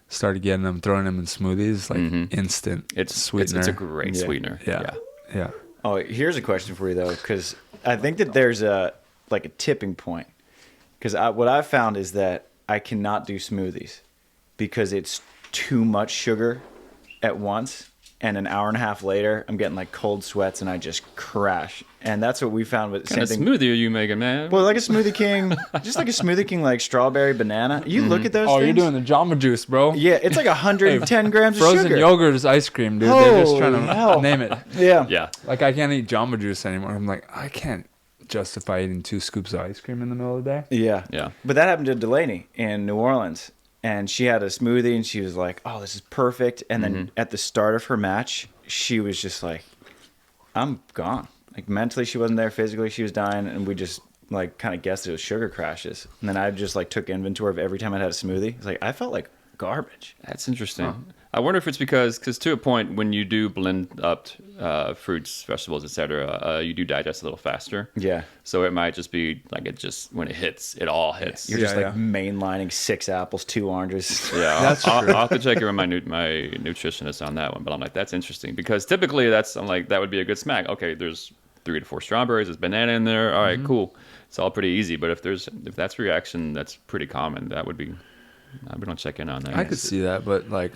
Started getting them, throwing them in smoothies, like instant. It's sweetener. It's a great sweetener. Yeah. Oh, here's a question for you though, because I think that there's a tipping point. Because what I've found is that I cannot do smoothies because it's too much sugar at once. And an hour and a half later, I'm getting like cold sweats and I just crash. And that's what we found with the same thing. Smoothie are you making, man? Well, like a Smoothie King, just like a Smoothie King, like strawberry banana. You look at those things. You're doing the Jamba Juice, bro. Yeah, it's like 110 grams of sugar. Frozen yogurt is ice cream, dude. They're just trying to name it. Yeah. Like I can't eat Jamba Juice anymore. I'm like, I can't justify eating 2 scoops of ice cream in the middle of the day. Yeah. But that happened to Delaney in New Orleans. And she had a smoothie and she was like, oh, this is perfect. And then at the start of her match, she was just like, I'm gone. Like mentally, she wasn't there. Physically, she was dying. And we just like kind of guessed it was sugar crashes. And then I just like took inventory of every time I had a smoothie. It's like, I felt like garbage. That's interesting. Huh. I wonder if it's because to a point, when you do blend up fruits, vegetables, etc., you do digest a little faster. Yeah. So it might just be like when it hits, it all hits. You're just like mainlining 6 apples, 2 oranges. Yeah, that's true. I'll have to check in with my nutritionist on that one. But I'm like, that's interesting because typically I'm like, that would be a good snack. Okay, there's 3 to 4 strawberries, there's banana in there. All right, cool. It's all pretty easy. But if that's a reaction, that's pretty common. That would be. We don't check in on that. I could see that, but like,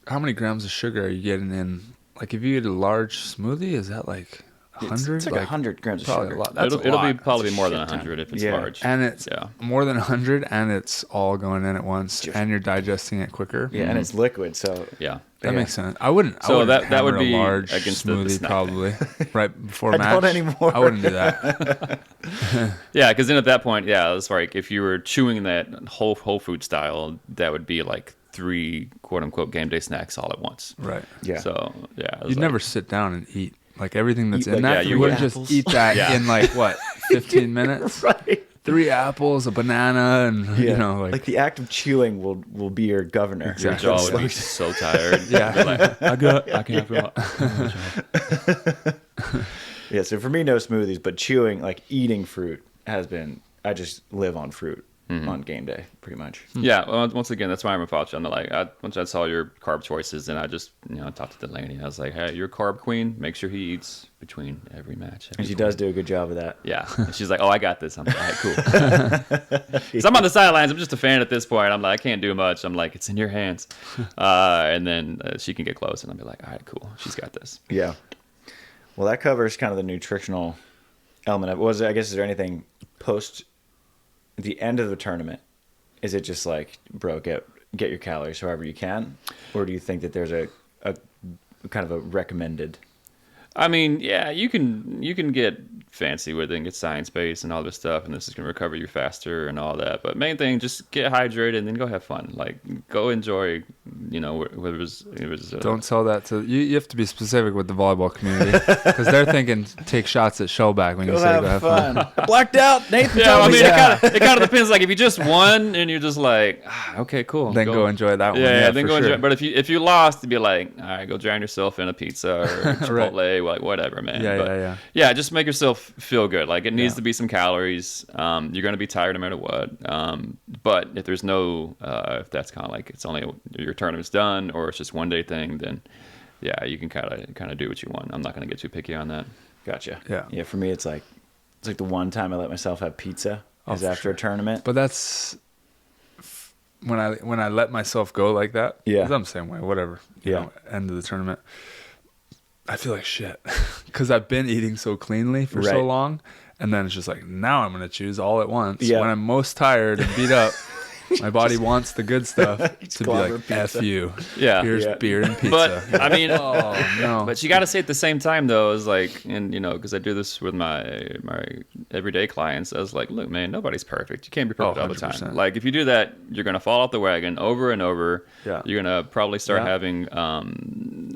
how many grams of sugar are you getting in? Like, if you get a large smoothie, is that like 100? It's like 100 grams of sugar. A lot. That's it'll be probably more than 100 if it's large. And it's more than 100, and it's all going in at once, and you're digesting it quicker. Yeah, and it's liquid, so that makes sense. I wouldn't. So that would be a large against smoothie the probably right before I match. don't anymore. I wouldn't do that. Yeah, because then at that point, it's like if you were chewing that whole food style, that would be like 3 quote unquote game day snacks all at once. Right. Yeah. So you'd never sit down and eat like everything that's in like, that. You wouldn't just eat that in like what 15 minutes. Right. 3 apples, a banana, and you know, like the act of chewing will be your governor. Exactly. Your jaw would be so tired. Yeah. I can't feel it. Yeah. So for me, no smoothies, but chewing, like eating fruit, has been. I just live on fruit. on game day, pretty much. Yeah. Well, once again, that's why I'm a foster. I'm like, once I saw your carb choices, and I just, talked to Delaney. I was like, hey, you're a carb queen. Make sure he eats between every match. And she does do a good job of that. Yeah. And she's like, oh, I got this. I'm like, all right, cool. So I'm on the sidelines. I'm just a fan at this point. I'm like, I can't do much. I'm like, it's in your hands. And then she can get close, and I'll be like, all right, cool. She's got this. Yeah. Well, that covers kind of the nutritional element of it. I guess, is there anything post the end of the tournament? Is it just like, bro, get your calories however you can? Or do you think that there's a kind of a recommended? I mean, yeah, you can get fancy with it and get science-based and all this stuff, and this is going to recover you faster and all that. But main thing, just get hydrated and then go have fun. Like, go enjoy, whether it was Don't tell that to... You have to be specific with the volleyball community, because they're thinking take shots at Shellback when you say go have fun. I blacked out. Nathan yeah, told me. It kind of depends. Like, if you just won and you're just like, okay, cool. Then go enjoy that one. Yeah, then go enjoy it. But if you lost, to be like, all right, go drown yourself in a pizza or Chipotle, like whatever, man. Yeah, just make yourself feel good. Like, it needs to be some calories. You're going to be tired no matter what. But if there's no, if that's kind of like it's only your tournament's done or it's just one day thing, then yeah, you can kind of do what you want. I'm not going to get too picky on that. Gotcha. Yeah. For me, it's like the one time I let myself have pizza is after a tournament. But that's when I let myself go like that. Yeah, 'cause I'm the same way. Whatever. End of the tournament. I feel like shit because I've been eating so cleanly for so long, and then it's just like, now I'm gonna choose all at once. When I'm most tired and beat up, my body wants the good stuff to be like, F you. Yeah. Here's beer and pizza. But I mean, oh no. But you got to say at the same time though, is like, and because I do this with my everyday clients, I was like, look, man, nobody's perfect. You can't be perfect all the time. Like, if you do that, you're gonna fall off the wagon over and over. Yeah. You're gonna probably start having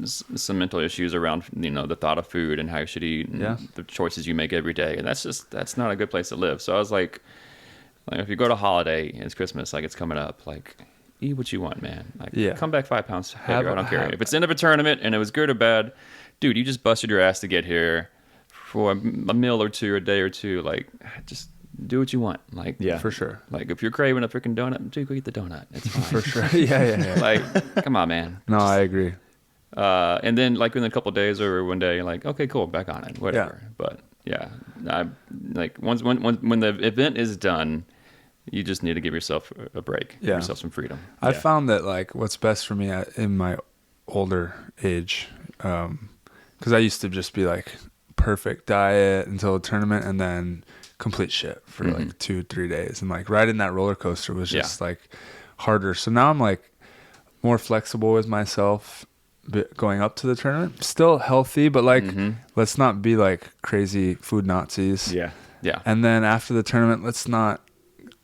some mental issues around the thought of food and how you should eat and the choices you make every day, and that's not a good place to live. So I was like, if you go to holiday and it's Christmas, like it's coming up, like eat what you want, man. Like come back 5 pounds heavier. I don't care. If it's the end of a tournament and it was good or bad, dude, you just busted your ass to get here for a meal or two, or a day or two. Like, just do what you want. Like, for sure. Like, if you're craving a freaking donut, dude, go eat the donut. It's fine. For sure. Yeah. Like, come on, man. No, I agree. And then like in a couple of days or one day, you're like, okay, cool, back on it, whatever. Yeah. But yeah, I like when the event is done, you just need to give yourself a break, give yourself some freedom. I found that like what's best for me in my older age, because I used to just be like perfect diet until the tournament, and then complete shit for like 2-3 days, and like riding that roller coaster was just like harder. So now I'm like more flexible with myself going up to the tournament, still healthy, but like let's not be like crazy food Nazis. Yeah. And then after the tournament, let's not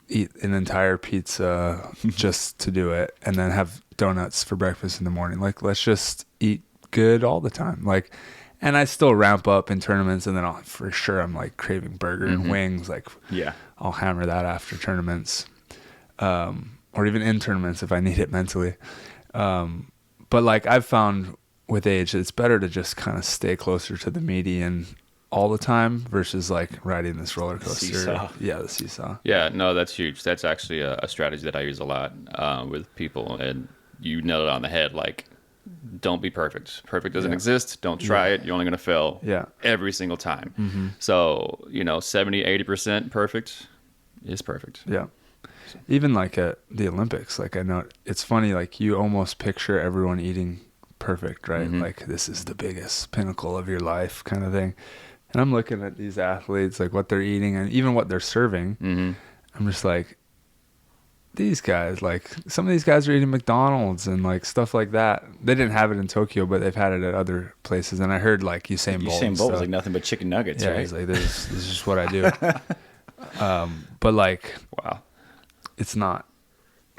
eat an entire pizza just to do it, and then have donuts for breakfast in the morning. Like, let's just eat good all the time. Like, and I still ramp up in tournaments, and then for sure I'm like craving burger and wings. Like, I'll hammer that after tournaments, or even in tournaments if I need it mentally. But like, I've found with age, it's better to just kind of stay closer to the median all the time versus like riding this roller coaster. Seesaw. Yeah, the seesaw. Yeah, no, that's huge. That's actually a strategy that I use a lot with people, and you nailed it on the head. Like, don't be perfect. Perfect doesn't exist. Don't try it. You're only going to fail every single time. So, 70-80% perfect is perfect. Yeah. Even like at the Olympics, like I know it's funny, like you almost picture everyone eating perfect, right? Like, this is the biggest pinnacle of your life kind of thing. And I'm looking at these athletes, like what they're eating and even what they're serving. I'm just like, these guys, like some of these guys are eating McDonald's and like stuff like that. They didn't have it in Tokyo, but they've had it at other places. And I heard like Usain Bolt was like nothing but chicken nuggets, right? He's like, this is just what I do. But like, wow. It's not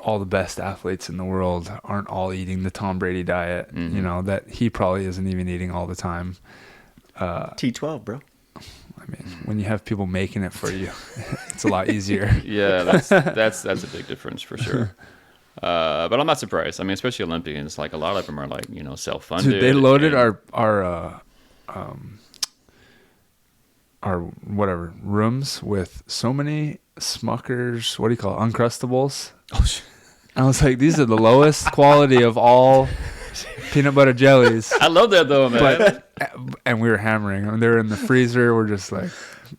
all the best athletes in the world aren't all eating the Tom Brady diet, that he probably isn't even eating all the time. T12, bro. I mean, when you have people making it for you, it's a lot easier. Yeah, that's a big difference for sure. But I'm not surprised. I mean, especially Olympians, like a lot of them are like, self-funded. Dude, they loaded our our whatever rooms with so many Smuckers, what do you call it, Uncrustables. I was like, these are the lowest quality of all peanut butter jellies. I love that though, man. And we were hammering them. They're in the freezer. We're just like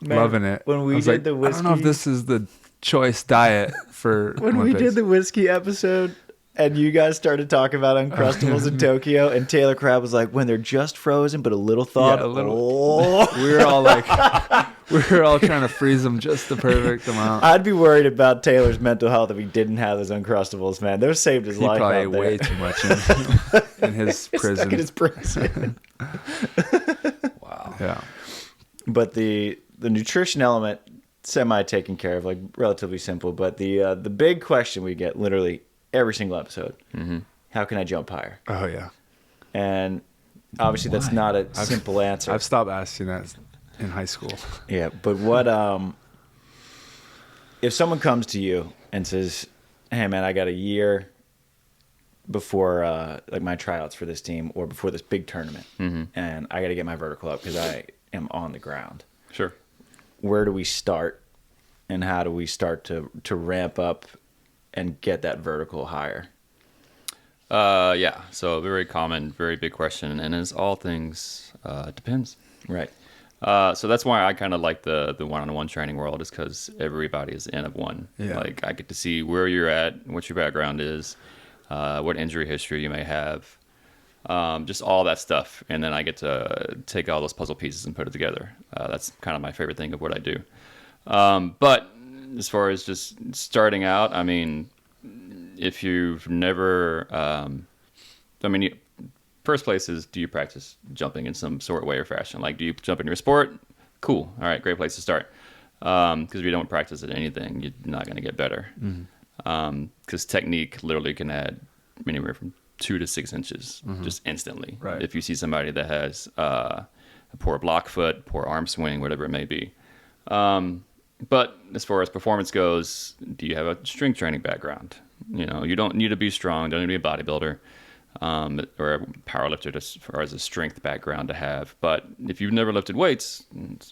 loving it. When we did like, the whiskey, I don't know if this is the choice diet for when Olympics. we did the whiskey episode. And you guys started talking about Uncrustables in Tokyo, and Taylor Crabb was like, when they're just frozen, but a little thawed. Yeah, a little. We were all like, we were all trying to freeze them just the perfect amount. I'd be worried about Taylor's mental health if he didn't have those Uncrustables, man. Those saved his life. He probably out ate there. way too much in his prison. Stuck in his prison. Wow. Yeah. But the nutrition element, semi taken care of, like relatively simple. But the big question we get literally every single episode: how can I jump higher? Oh yeah. And obviously that's not a simple answer. I've stopped asking that in high school. Yeah, but what if someone comes to you and says, "Hey man, I got a year before like my tryouts for this team or before this big tournament, and I got to get my vertical up because I am on the ground." Sure. Where do we start, and how do we start to ramp up and get that vertical higher? Yeah. So very common, very big question, and as all things, depends. Right. So that's why I kind of like the one-on-one training world, is because everybody is in of one. Yeah. Like I get to see where you're at, what your background is, what injury history you may have, just all that stuff, and then I get to take all those puzzle pieces and put it together. That's kind of my favorite thing of what I do. But as far as just starting out, I mean, if you've never, first place is, do you practice jumping in some sort of way or fashion? Like, do you jump in your sport? Cool. All right, great place to start. Because if you don't practice at anything, you're not going to get better. Because technique literally can add anywhere from 2 to 6 inches just instantly. Right. If you see somebody that has a poor block foot, poor arm swing, whatever it may be. But as far as performance goes, do you have a strength training background? You know, you don't need to be strong, don't need to be a bodybuilder or a powerlifter as far as a strength background to have. But if you've never lifted weights,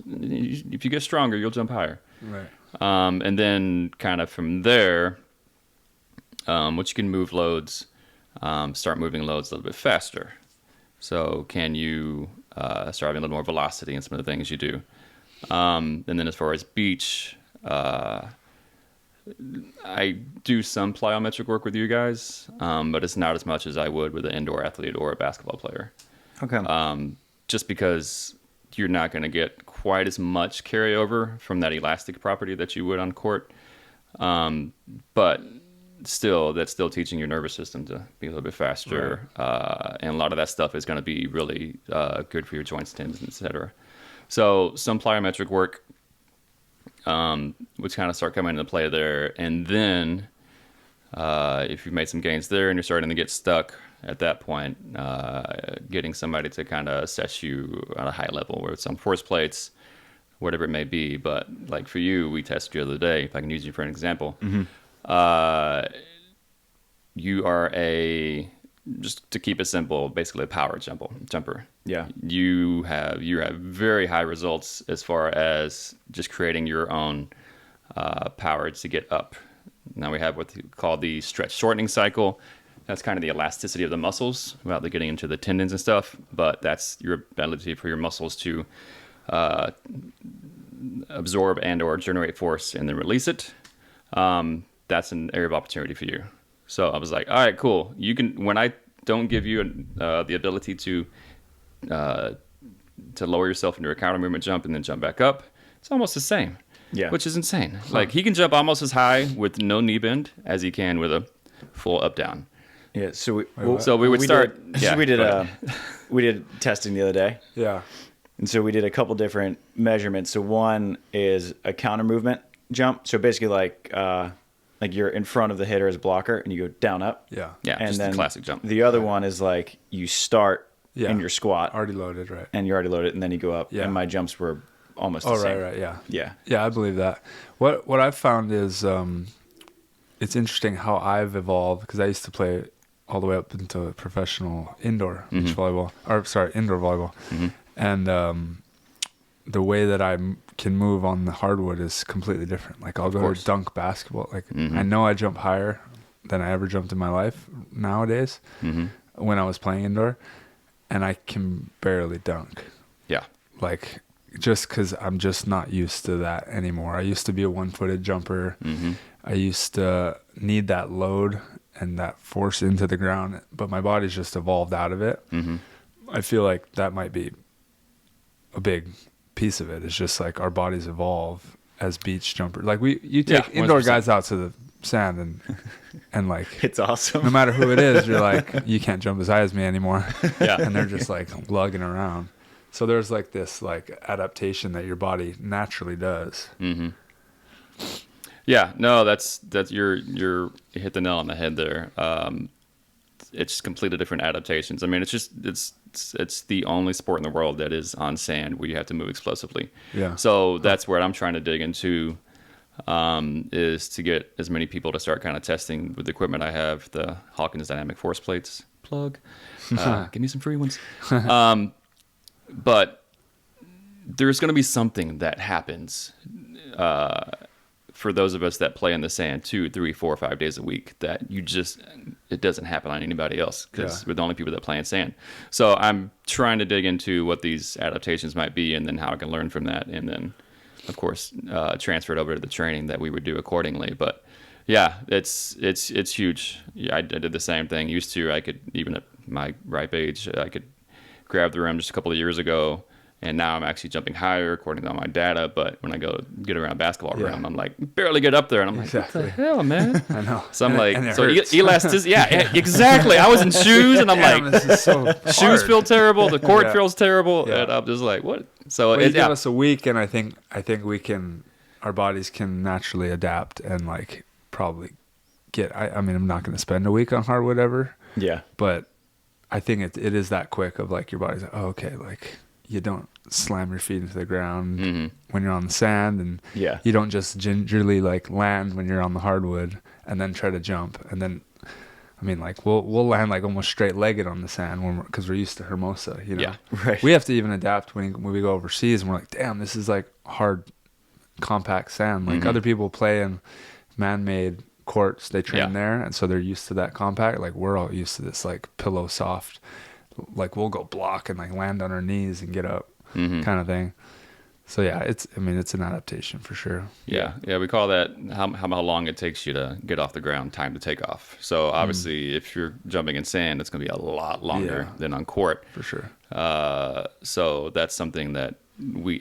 if you get stronger, you'll jump higher. Right. And then kind of from there, once you can move loads, start moving loads a little bit faster. So can you start having a little more velocity in some of the things you do? And then as far as beach, I do some plyometric work with you guys, but it's not as much as I would with an indoor athlete or a basketball player. Okay. Just because you're not going to get quite as much carryover from that elastic property that you would on court. But still, that's still teaching your nervous system to be a little bit faster. Right. And a lot of that stuff is going to be really good for your joints, tendons, etc. So some plyometric work would kind of start coming into play there. And then if you've made some gains there and you're starting to get stuck at that point, getting somebody to kind of assess you on a high level, where it's on force plates, whatever it may be. But like for you, we tested you the other day, if I can use you for an example. You are just to keep it simple, basically a power jumper. Yeah. You have very high results as far as just creating your own power to get up. Now we have what we call the stretch shortening cycle. That's kind of the elasticity of the muscles without getting into the tendons and stuff, but that's your ability for your muscles to absorb and or generate force and then release it. That's an area of opportunity for you. So I was like, all right, cool. You can, when I don't give you the ability to lower yourself into a counter movement jump and then jump back up, it's almost the same. Yeah. Which is insane. Like he can jump almost as high with no knee bend as he can with a full up down. Yeah. So we did testing the other day. Yeah. And so we did a couple different measurements. So one is a counter movement jump. So basically like you're in front of the hitter as a blocker and you go down up. Yeah. Yeah. And just then the classic jump. The other one is like you start in your squat. Already loaded, right. And you're already loaded and then you go up. Yeah. And my jumps were almost the same. Right, yeah. Yeah. Yeah, I believe that. What I've found is it's interesting how I've evolved, because I used to play all the way up into professional indoor beach volleyball, indoor volleyball. And the way that can move on the hardwood is completely different. Like I'll go to dunk basketball. Like I know I jump higher than I ever jumped in my life nowadays when I was playing indoor, and I can barely dunk. Yeah. Like just because I'm just not used to that anymore. I used to be a one-footed jumper. I used to need that load and that force into the ground, but my body's just evolved out of it. I feel like that might be a big piece of it. It's just like our bodies evolve as beach jumpers. Like you take indoor guys out to the sand and like it's awesome. No matter who it is, you're like, you can't jump as high as me anymore. And they're just like lugging around. So there's like this like adaptation that your body naturally does. Yeah, no, that's you hit the nail on the head there. It's completely different adaptations. I mean, it's the only sport in the world that is on sand where you have to move explosively. Yeah. So that's where I'm trying to dig into, is to get as many people to start kind of testing with the equipment I have, the Hawkins Dynamic Force Plates plug. Give me some free ones. But there's going to be something that happens for those of us that play in the sand 2, 3, 4, 5 days a week, that it doesn't happen on anybody else because we're the only people that play in sand. So I'm trying to dig into what these adaptations might be and then how I can learn from that. And then of course, transfer it over to the training that we would do accordingly. But yeah, it's huge. Yeah, I did the same thing. Used to, I could, even at my ripe age, I could grab the rim just a couple of years ago. And now I'm actually jumping higher according to all my data. But when I go get around basketball rim, I'm like, barely get up there. And I'm like, what the hell, man? I know. So I'm like, so elasticity. Yeah, exactly. I was in shoes and I'm like, this is so shoes feel terrible. The court feels terrible. And I'm just like, what? So you give us a week and I think we can, our bodies can naturally adapt and like probably get, I mean, I'm not going to spend a week on hardwood ever. Yeah. But I think it is that quick of like your body's like, oh, okay, like you don't slam your feet into the ground when you're on the sand, and you don't just gingerly like land when you're on the hardwood and then try to jump. And then, I mean, like we'll land like almost straight legged on the sand because we're used to Hermosa, you know. Yeah, right. We have to even adapt when we go overseas and we're like, damn, this is like hard, compact sand. Like other people play in man-made courts, they train there, and so they're used to that compact. Like we're all used to this like pillow soft, like we'll go block and like land on our knees and get up kind of thing. So yeah, it's an adaptation for sure. Yeah, we call that how long it takes you to get off the ground, time to take off. So obviously, if you're jumping in sand, it's going to be a lot longer than on court for sure. So that's something that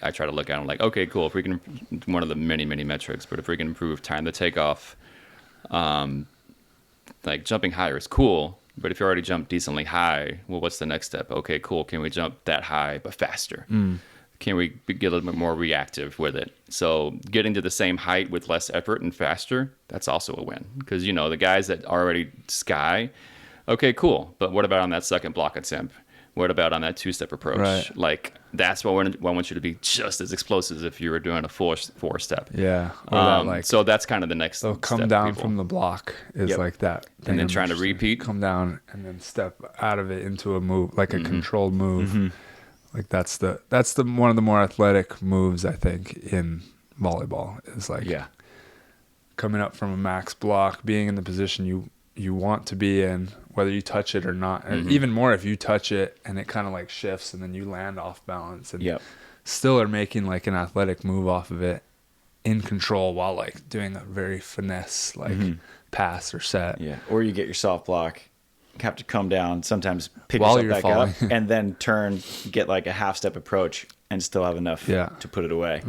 I try to look at. I'm like, okay, cool. If we can, one of the many metrics, but if we can improve time to take off, like jumping higher is cool. But if you already jumped decently high, well, what's the next step? Okay, cool. Can we jump that high but faster? Can we get a little bit more reactive with it? So getting to the same height with less effort and faster, that's also a win. Because, you know, the guys that already sky, okay, cool. But what about on that second block attempt? What about on that two-step approach? Right. Like, that's what I want you to be just as explosive as if you were doing a four-step. Yeah. So that's kind of the next step. Come down from the block is like that. And then trying to repeat. Come down and then step out of it into a move, like a controlled move. Like that's the one of the more athletic moves, I think, in volleyball is like coming up from a max block, being in the position you want to be in, whether you touch it or not. And even more if you touch it and it kind of like shifts and then you land off balance and still are making like an athletic move off of it in control while like doing a very finesse like pass or set. Yeah. Or you get your soft block, have to come down, sometimes pick yourself back up and then turn, get like a half step approach and still have enough to put it away.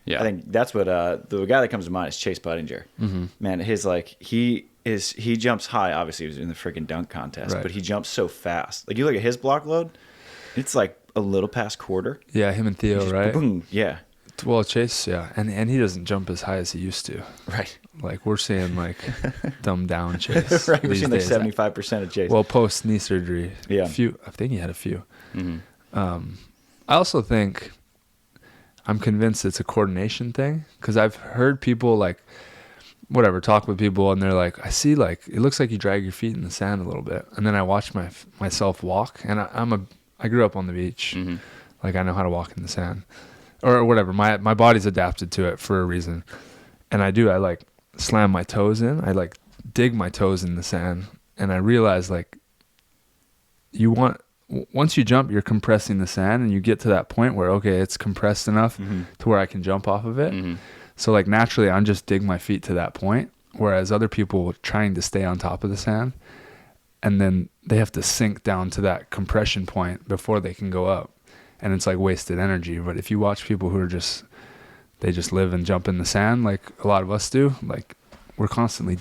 I think that's what the guy that comes to mind is Chase Budinger. Man, his like he jumps high. Obviously, he was in the freaking dunk contest, but he jumps so fast. Like you look at his block load, it's like a little past quarter. Yeah, him and Theo, right? Boom, yeah. Well, Chase, and he doesn't jump as high as he used to. Right. Like we're seeing like dumbed down Chase. Right. We're seeing like 75% of Chase. Well, post knee surgery. Yeah. I think he had a few. I also think I'm convinced it's a coordination thing because I've heard people like talk with people and they're like, I see like it looks like you drag your feet in the sand a little bit, and then I watch myself walk, and I grew up on the beach, like I know how to walk in the sand, or whatever. My body's adapted to it for a reason. And I like slam my toes in. I like dig my toes in the sand. And I realize like once you jump, you're compressing the sand, and you get to that point where, okay, it's compressed enough to where I can jump off of it. So like naturally I'm just dig my feet to that point. Whereas other people trying to stay on top of the sand, and then they have to sink down to that compression point before they can go up. And it's like wasted energy. But if you watch people who are they just live and jump in the sand like a lot of us do, like we're constantly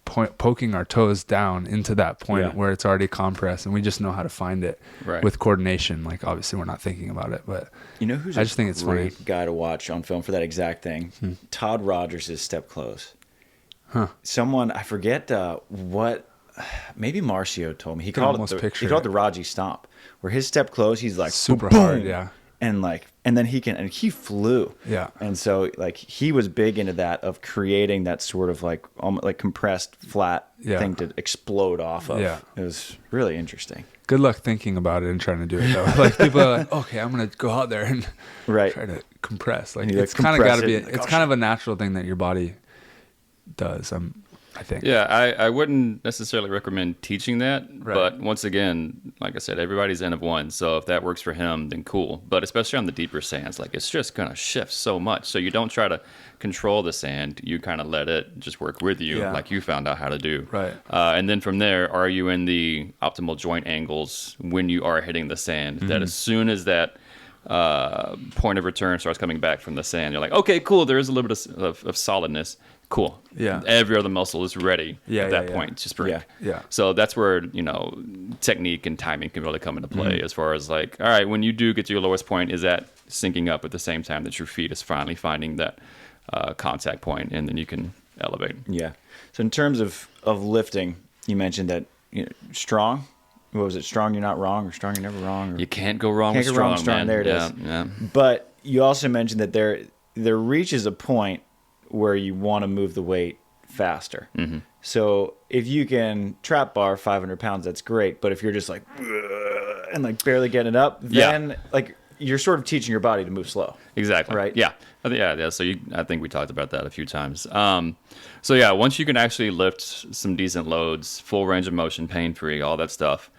poking our toes down into that point where it's already compressed, and we just know how to find it with coordination. Like obviously we're not thinking about it, but you know who's I just think it's a great guy to watch on film for that exact thing? Todd Rogers' step close. Someone, I forget what, maybe Marcio told me. He called it the Raji stomp, where his step close, he's like super hard, and then he flew, and so like he was big into that, of creating that sort of like almost like compressed flat thing to explode off of. It was really interesting. Good luck thinking about it and trying to do it though. Like people are like, okay, I'm gonna go out there and try to compress. Like it's kind of got to be. It's kind of a natural thing that your body does. I think. Yeah, I wouldn't necessarily recommend teaching that, but once again, like I said, everybody's N of one. So if that works for him, then cool. But especially on the deeper sands, like it's just gonna shift so much. So you don't try to control the sand. You kind of let it just work with you, like you found out how to do. Right. And then from there, are you in the optimal joint angles when you are hitting the sand? That as soon as that point of return starts coming back from the sand, you're like, okay, cool. There is a little bit of solidness. Cool. Yeah. Every other muscle is ready at that point to sprint. Yeah. So that's where, technique and timing can really come into play as far as like, all right, when you do get to your lowest point, is that syncing up at the same time that your feet is finally finding that contact point, and then you can elevate. Yeah. So in terms of lifting, you mentioned that strong. What was it? Strong, you're not wrong, or strong, you're never wrong. Or, you can't go wrong with strong, man. There it is. Yeah. But you also mentioned that there reaches a point where you want to move the weight faster. So if you can trap bar 500 pounds, that's great. But if you're just like, and like barely getting it up, then like you're sort of teaching your body to move slow. Exactly. Right. Yeah. So I think we talked about that a few times. So yeah, once you can actually lift some decent loads, full range of motion, pain-free, all that stuff,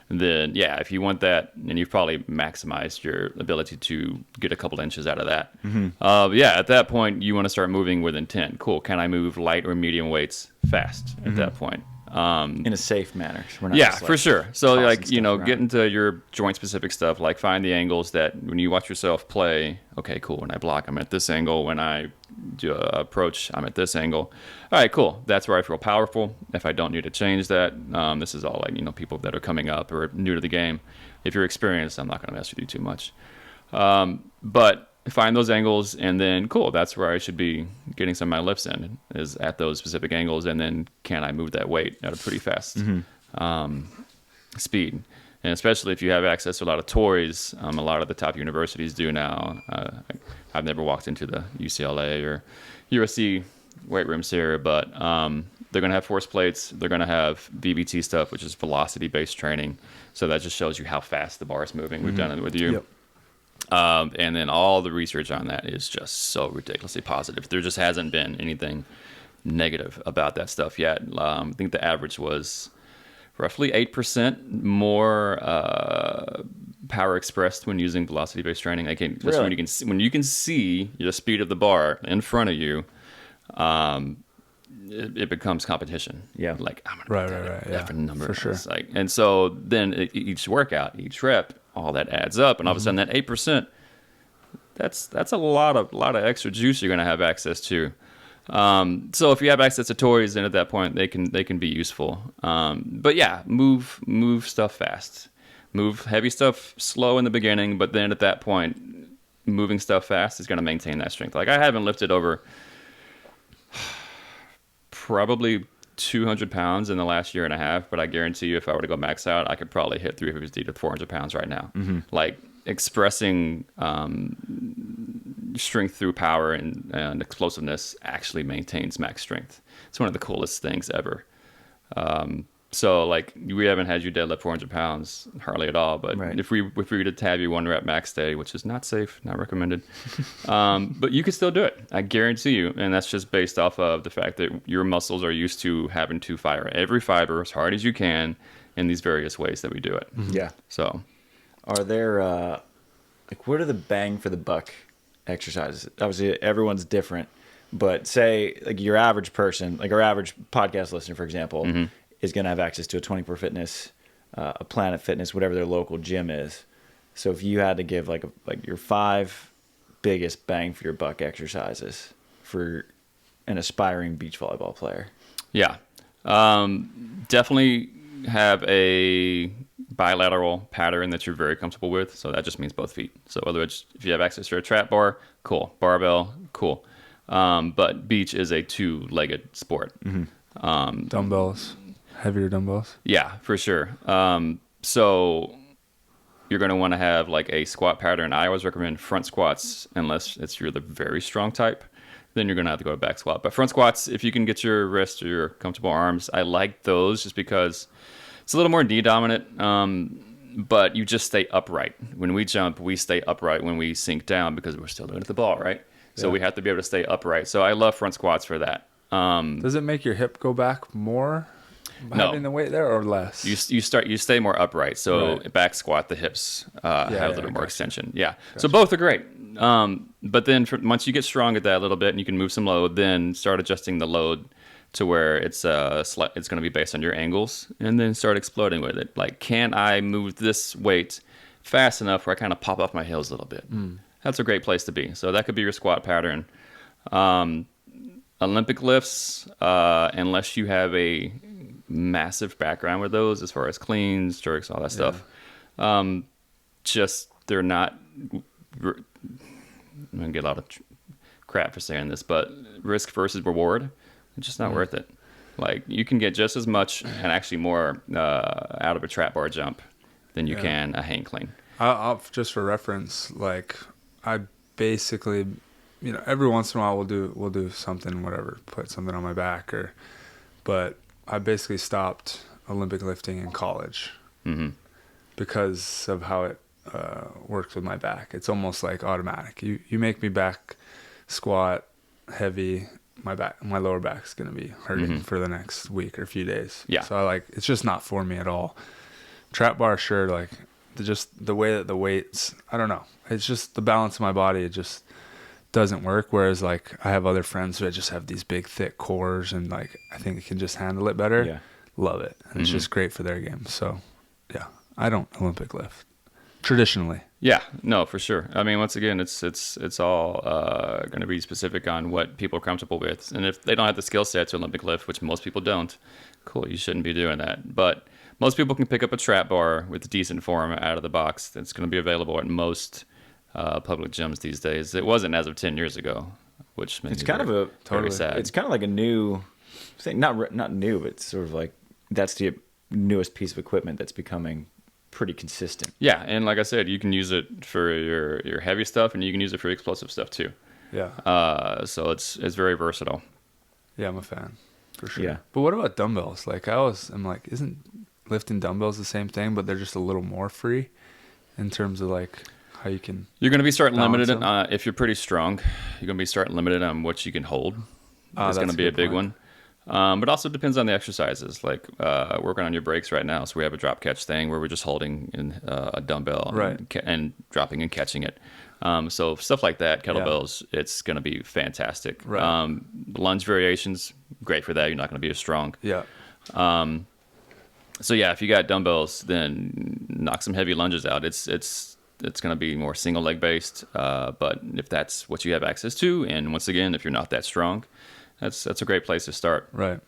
then if you want that, and you've probably maximized your ability to get a couple inches out of that. At that point, you want to start moving with intent. Cool. Can I move light or medium weights fast at that point? In a safe manner. We're not for sure. So like, get into your joint specific stuff, like find the angles that when you watch yourself play, okay, cool. When I block, I'm at this angle. When I do a approach, I'm at this angle. All right, cool. That's where I feel powerful. If I don't need to change that, this is all like, people that are coming up or new to the game. If you're experienced, I'm not going to mess with you too much. But find those angles, and then cool, that's where I should be getting some of my lifts in, is at those specific angles, and then can I move that weight at a pretty fast speed. And especially if you have access to a lot of toys, a lot of the top universities do now. I've never walked into the UCLA or USC weight rooms here, but they're going to have force plates. They're going to have VBT stuff, which is velocity-based training. So that just shows you how fast the bar is moving. We've done it with you. And then all the research on that is just so ridiculously positive. There just hasn't been anything negative about that stuff yet. I think the average was roughly 8% more power expressed when using velocity-based training. When you can see the speed of the bar in front of you, it becomes competition. Like I'm gonna different number for sure. Like, and so then each workout, each rep, all that adds up, and all of a sudden that 8%, that's a lot of extra juice you're gonna have access to. So if you have access to toys, then at that point they can be useful. But yeah, move stuff fast, move heavy stuff slow in the beginning, but then at that point, moving stuff fast is gonna maintain that strength. Like I haven't lifted over probably 200 pounds in the last year and a half, but I guarantee you if I were to go max out, I could probably hit 350 to 400 pounds right now. Like expressing strength through power and explosiveness actually maintains max strength. It's one of the coolest things ever. So like we haven't had you deadlift 400 pounds hardly at all, but if we were to have you 1 rep max day, which is not safe, not recommended, but you could still do it. I guarantee you. And that's just based off of the fact that your muscles are used to having to fire every fiber as hard as you can in these various ways that we do it. Yeah. So are there, like, what are the bang for the buck exercises? Obviously everyone's different, but say like your average person, like our average podcast listener, for example, is going to have access to a 24 Fitness, a Planet Fitness, whatever their local gym is. So if you had to give like your 5 biggest bang for your buck exercises for an aspiring beach volleyball player. Yeah. Definitely have a bilateral pattern that you're very comfortable with. So that just means both feet. So whether it's, if you have access to a trap bar, cool. Barbell, cool. But beach is a 2-legged sport. Dumbbells. Heavier dumbbells? Yeah, for sure. So you're going to want to have like a squat pattern. I always recommend front squats unless you're the very strong type. Then you're going to have to go to back squat. But front squats, if you can get your wrist or your comfortable arms, I like those just because it's a little more knee dominant. But you just stay upright. When we jump, we stay upright when we sink down because we're still looking at the ball, right? So we have to be able to stay upright. So I love front squats for that. Does it make your hip go back more? Having the weight there or less? You stay more upright. So back squat, the hips have a little bit more extension. Yeah. So both are great. But then once you get strong at that a little bit and you can move some load, then start adjusting the load to where it's going to be based on your angles, and then start exploding with it. Like, can I move this weight fast enough where I kind of pop off my heels a little bit? That's a great place to be. So that could be your squat pattern. Olympic lifts, unless you have a massive background with those as far as cleans, jerks, all that stuff. Just they're not. I'm gonna get a lot of crap for saying this, but risk versus reward, it's just not worth it. Like, you can get just as much and actually more out of a trap bar jump than you can a hang clean. I'll just for reference, like I basically, every once in a while we'll do something, whatever, put something on my back but I basically stopped Olympic lifting in college because of how it works with my back. It's almost like automatic. You make me back squat heavy, my lower back's gonna be hurting for the next week or a few days. Yeah. So it's just not for me at all. Trap bar, sure, like just the way that the weights, I don't know. It's just the balance of my body. It just doesn't work. Whereas like I have other friends who just have these big thick cores and like I think it can just handle it better. Yeah. Love it. And it's just great for their game. So yeah, I don't Olympic lift traditionally. Yeah, no, for sure. I mean, once again, it's all going to be specific on what people are comfortable with. And if they don't have the skill set to Olympic lift, which most people don't, cool, you shouldn't be doing that. But most people can pick up a trap bar with decent form out of the box. That's going to be available at most public gyms these days. It wasn't as of 10 years ago, which makes it's kind of a totally sad. It's kind of like a new thing, not new, but it's sort of like that's the newest piece of equipment that's becoming pretty consistent. Yeah, and like I said, you can use it for your heavy stuff, and you can use it for explosive stuff too. Yeah. So it's very versatile. Yeah, I'm a fan for sure. Yeah. But what about dumbbells? Like I'm like, isn't lifting dumbbells the same thing, but they're just a little more free in terms of like how you can. You're going to be starting limited if you're pretty strong. You're going to be starting limited on what you can hold. It's going to be a big one. But also depends on the exercises. Like working on your breaks right now. So we have a drop catch thing where we're just holding in a dumbbell and dropping and catching it. So stuff like that, kettlebells, it's going to be fantastic. Right. Lunge variations, great for that. You're not going to be as strong. Yeah. So yeah, if you got dumbbells, then knock some heavy lunges out. It's going to be more single leg based. But if that's what you have access to, and once again, if you're not that strong, that's a great place to start. Right.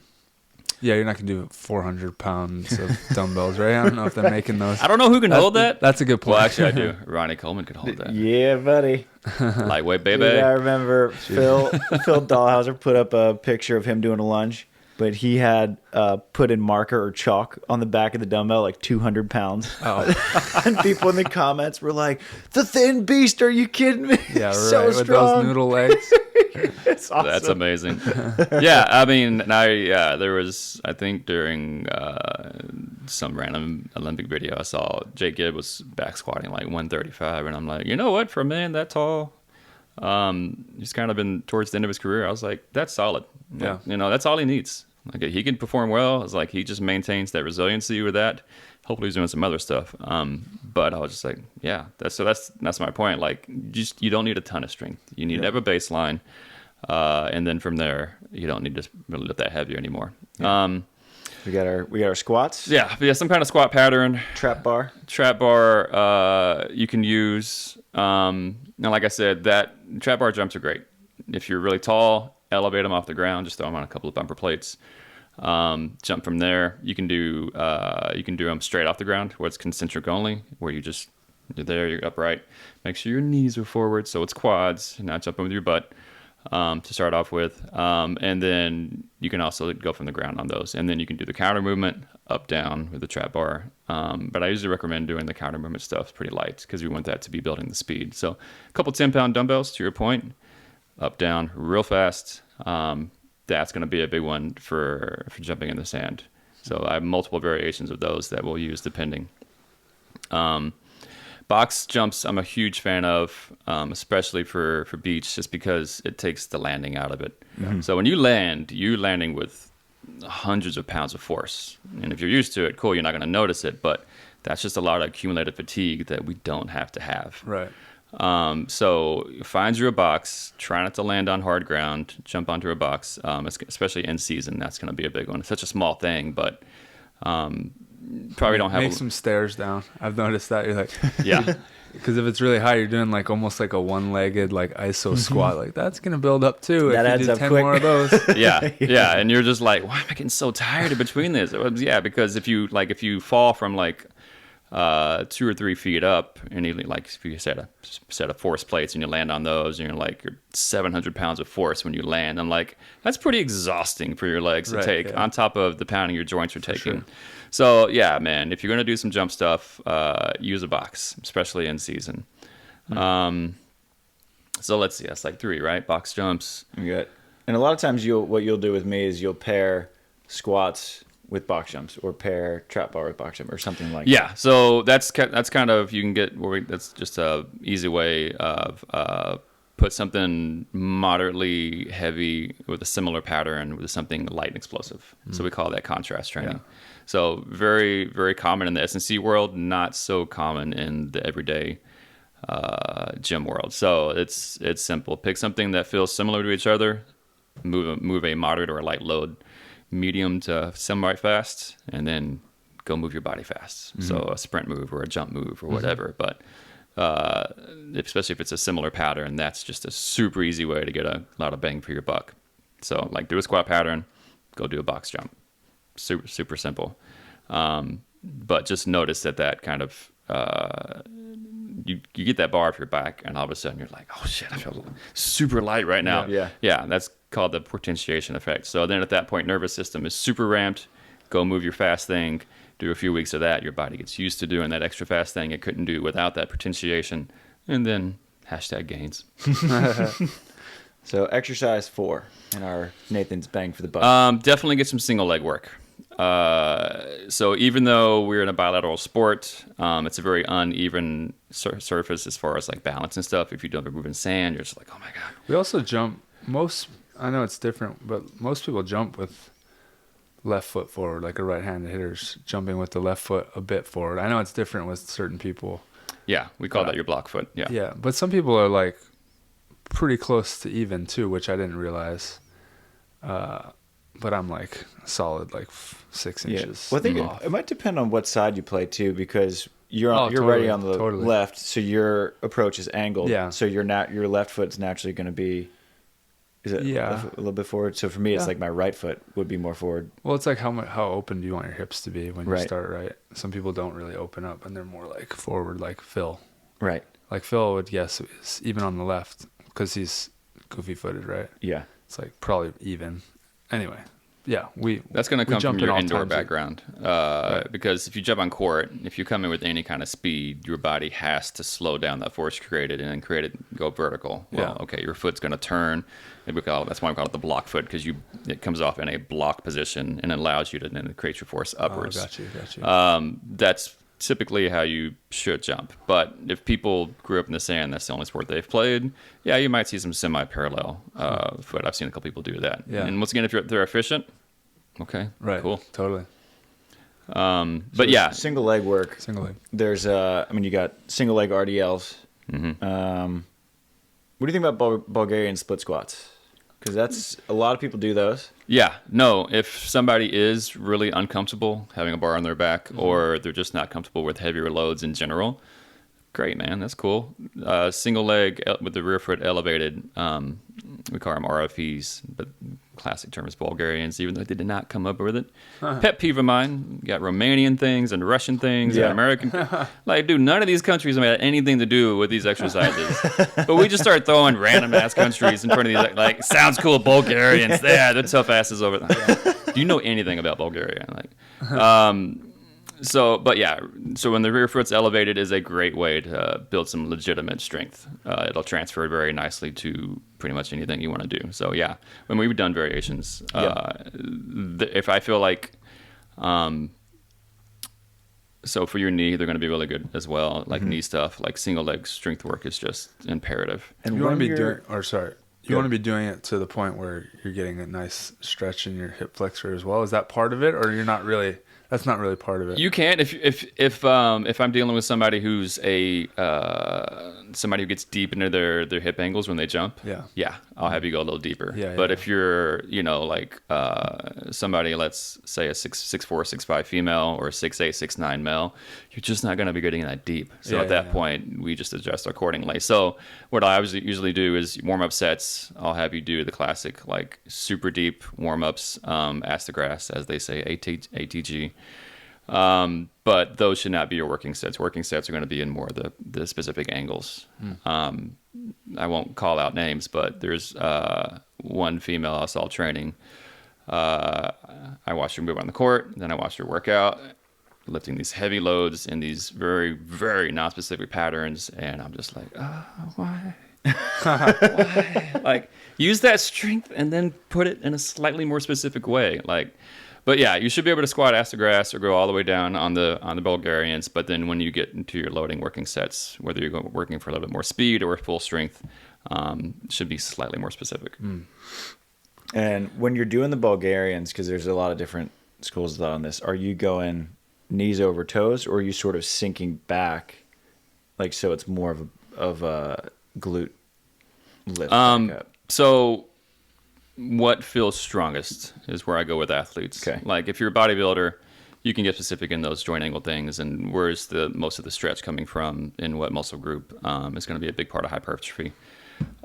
Yeah, you're not going to do 400 pounds of dumbbells, right? I don't know if they're making those. I don't know who can hold that. That's a good point. Well, actually, I do. Ronnie Coleman can hold that. Yeah, buddy. Lightweight, baby. Dude, I remember Phil Dahlhauser put up a picture of him doing a lunge, but he had put in marker or chalk on the back of the dumbbell, like 200 pounds. Oh. And people in the comments were like, "The thin beast, are you kidding me?" Yeah, right. So with strong. Those noodle legs. It's awesome. That's amazing. Yeah, I mean, there was, I think during some random Olympic video I saw, Jake Gibb was back squatting like 135, and I'm like, you know what, for a man that tall, he's kind of been towards the end of his career. I was like, that's solid. Yeah. You know, that's all he needs. Like, he can perform well. It's like he just maintains that resiliency with that. Hopefully he's doing some other stuff. But I was just like, yeah, that's my point. Like, you don't need a ton of strength. You need to have a baseline. And then from there, you don't need to really lift that heavy anymore. Yeah. We got our squats. Yeah, some kind of squat pattern. Trap bar. You can use. Now, like I said, that trap bar jumps are great. If you're really tall, elevate them off the ground. Just throw them on a couple of bumper plates. Jump from there. You can do them straight off the ground, where it's concentric only, where you're there, you're upright. Make sure your knees are forward, so it's quads, not jumping with your butt. To start off with, and then you can also go from the ground on those, and then you can do the counter movement up down with the trap bar. But I usually recommend doing the counter movement stuff pretty light, because we want that to be building the speed. So a couple 10-pound dumbbells, to your point, up down real fast. That's going to be a big one for jumping in the sand. So I have multiple variations of those that we'll use depending. Box jumps, I'm a huge fan of, especially for beach, just because it takes the landing out of it. Mm-hmm. So when you land, you're landing with hundreds of pounds of force. And if you're used to it, cool, you're not going to notice it, but that's just a lot of accumulated fatigue that we don't have to have. Right. So find you a box, try not to land on hard ground, jump onto a box, especially in season. That's going to be a big one. It's such a small thing, but probably don't have... Make some stairs down. I've noticed that. You're like... Yeah. Because if it's really high, you're doing like almost like a one-legged like ISO squat. Like that's going to build up too. That if adds you do up 10 quick. more of those. Yeah. And you're just like, why am I getting so tired in between this? Yeah, because if you fall from like 2 or 3 feet up, and you like if you set a force plates and you land on those, and you're 700 pounds of force when you land. I'm like, that's pretty exhausting for your legs to take, on top of the pounding your joints are taking. Sure. So yeah, man, if you're gonna do some jump stuff, use a box, especially in season. So let's see, that's like 3, right? Box jumps. Good. And a lot of times what you'll do with me is you'll pair squats with box jumps, or pair trap bar with box jump, or something like that. Yeah, so that's kind of, you can get, that's just a easy way of put something moderately heavy with a similar pattern with something light and explosive. So we call that contrast training. Yeah. So very, very common in the S&C world, not so common in the everyday gym world. So it's simple. Pick something that feels similar to each other, move a moderate or a light load, medium to semi-fast, and then go move your body fast. Mm-hmm. So a sprint move or a jump move or whatever. But especially if it's a similar pattern, that's just a super easy way to get a lot of bang for your buck. So like, do a squat pattern, go do a box jump. Super, super simple. But just notice that kind of, you get that bar off your back, and all of a sudden you're like, oh shit, I feel super light right now. Yeah, that's called the potentiation effect. So then at that point, nervous system is super ramped. Go move your fast thing. Do a few weeks of that. Your body gets used to doing that extra fast thing it couldn't do without that potentiation. And then #gains. So exercise 4 in our Nathan's bang for the buck. Definitely get some single leg work. So even though we're in a bilateral sport, it's a very uneven surface as far as like balance and stuff. If you don't move in sand, you're just like, oh my God. We also jump I know it's different, but most people jump with left foot forward, like a right-handed hitter's jumping with the left foot a bit forward. I know it's different with certain people. Yeah, we call that your block foot. Yeah. Yeah, but some people are like pretty close to even too, which I didn't realize. But I'm like solid, like 6 inches. Well, I think it might depend on what side you play too, because you're already on the left, so your approach is angled. Yeah. So your left foot's naturally going to be. Is it a little bit forward? So for me, it's like my right foot would be more forward. Well, it's like how open do you want your hips to be when you start, right? Some people don't really open up, and they're more like forward, like Phil. Right. Like Phil would guess is even on the left because he's goofy-footed, right? Yeah. It's like probably even. Anyway, That's going to come from your indoor times background. Because if you jump on court, if you come in with any kind of speed, your body has to slow down that force created and then go vertical. Well, okay, your foot's going to turn. That's why we call it the block foot, because it comes off in a block position and it allows you to then create your force upwards. Got you. That's typically how you should jump. But if people grew up in the sand, that's the only sport they've played, you might see some semi-parallel foot. I've seen a couple people do that. Yeah. And once again, if they're efficient, okay, right, cool. Totally. But single leg work. Single leg. There's, you got single leg RDLs. Mm-hmm. What do you think about Bulgarian split squats? Because a lot of people do those. Yeah, no. If somebody is really uncomfortable having a bar on their back, or they're just not comfortable with heavier loads in general, great, man. That's cool. Single leg with the rear foot elevated. We call them RFEs, but classic term is Bulgarians, even though they did not come up with it. Pet peeve of mine. You got Romanian things and Russian things and American. Dude, none of these countries have had anything to do with these exercises. But we just start throwing random ass countries in front of these, like sounds cool, Bulgarians. Yeah, they're tough asses over there. Do you know anything about Bulgaria? So when the rear foot's elevated is a great way to build some legitimate strength. It'll transfer very nicely to pretty much anything you want to do. So when we've done variations, if I feel like, so for your knee, they're going to be really good as well. Like knee stuff, like single leg strength work is just imperative. And you want to be doing it to the point where you're getting a nice stretch in your hip flexor as well. Is that part of it, or you're not really? That's not really part of it. You can if I'm dealing with somebody who's somebody who gets deep into their hip angles when they jump. Yeah, I'll have you go a little deeper. But if you're somebody, let's say a 6'4", 6'5" female or a 6'8", 6'9" male, you're just not going to be getting that deep. So at that point, we just adjust accordingly. So what I usually do is warm up sets. I'll have you do the classic like super deep warm ups, ass to grass, as they say, ATG. But those should not be your working sets. Working sets are going to be in more of the specific angles. I won't call out names, but there's one female I saw training. I watched her move on the court, then I watched her work out, lifting these heavy loads in these very, very non-specific patterns, and I'm just like, why? Why? Like, use that strength and then put it in a slightly more specific way. But you should be able to squat ass to grass or go all the way down on the Bulgarians. But then when you get into your loading working sets, whether you're working for a little bit more speed or full strength, should be slightly more specific. And when you're doing the Bulgarians, because there's a lot of different schools of thought on this, are you going knees over toes, or are you sort of sinking back, like so it's more of a glute lift? So what feels strongest is where I go with athletes. Okay. Like if you're a bodybuilder, you can get specific in those joint angle things, and where's the most of the stretch coming from in what muscle group is going to be a big part of hypertrophy.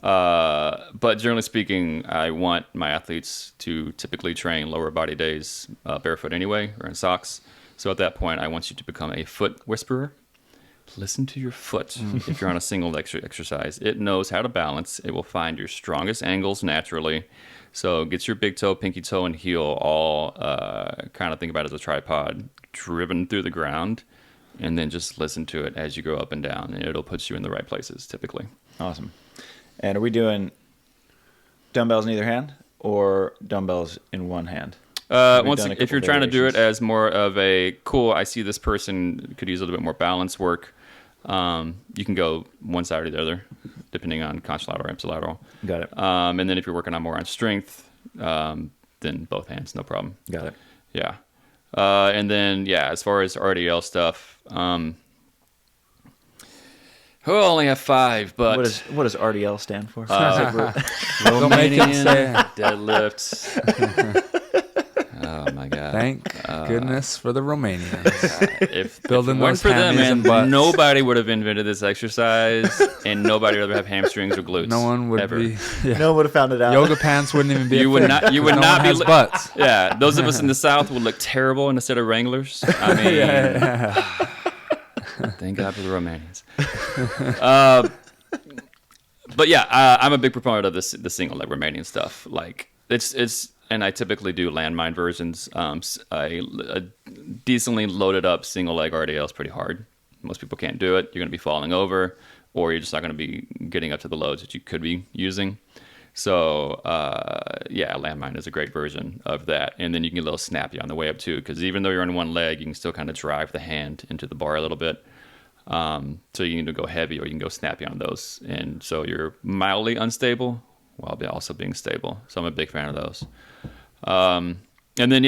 But generally speaking, I want my athletes to typically train lower body days barefoot anyway, or in socks. So at that point, I want you to become a foot whisperer. Listen to your foot if you're on a single exercise. It knows how to balance. It will find your strongest angles naturally. So get your big toe, pinky toe, and heel all kind of think about it as a tripod driven through the ground, and then just listen to it as you go up and down, and it'll put you in the right places typically. Awesome. And are we doing dumbbells in either hand or dumbbells in one hand? If you're trying to do it as more of a cool, I see this person could use a little bit more balance work, you can go one side or the other, depending on contralateral or ipsilateral. Got it. And then if you're working on more on strength, then both hands, no problem. Got it. Yeah. And then, as far as RDL stuff, I only have 5, but... What does RDL stand for? Romanian deadlifts. Oh, my God. Thank goodness for the Romanians. If building those for them, man, nobody would have invented this exercise, and nobody would have hamstrings or glutes. No one would ever. No one would have found it out. Yoga pants wouldn't even be You would not be butts. Yeah, those of us in the South would look terrible in a set of Wranglers. I mean... Thank God for the Romanians. But I'm a big proponent of the single leg Romanian stuff. Like it's and I typically do landmine versions. A decently loaded up single leg RDL is pretty hard. Most people can't do it. You're going to be falling over, or you're just not going to be getting up to the loads that you could be using. So, landmine is a great version of that. And then you can get a little snappy on the way up too, because even though you're on one leg, you can still kind of drive the hand into the bar a little bit. So you can either go heavy or you can go snappy on those. And so you're mildly unstable while also being stable. So I'm a big fan of those. And then,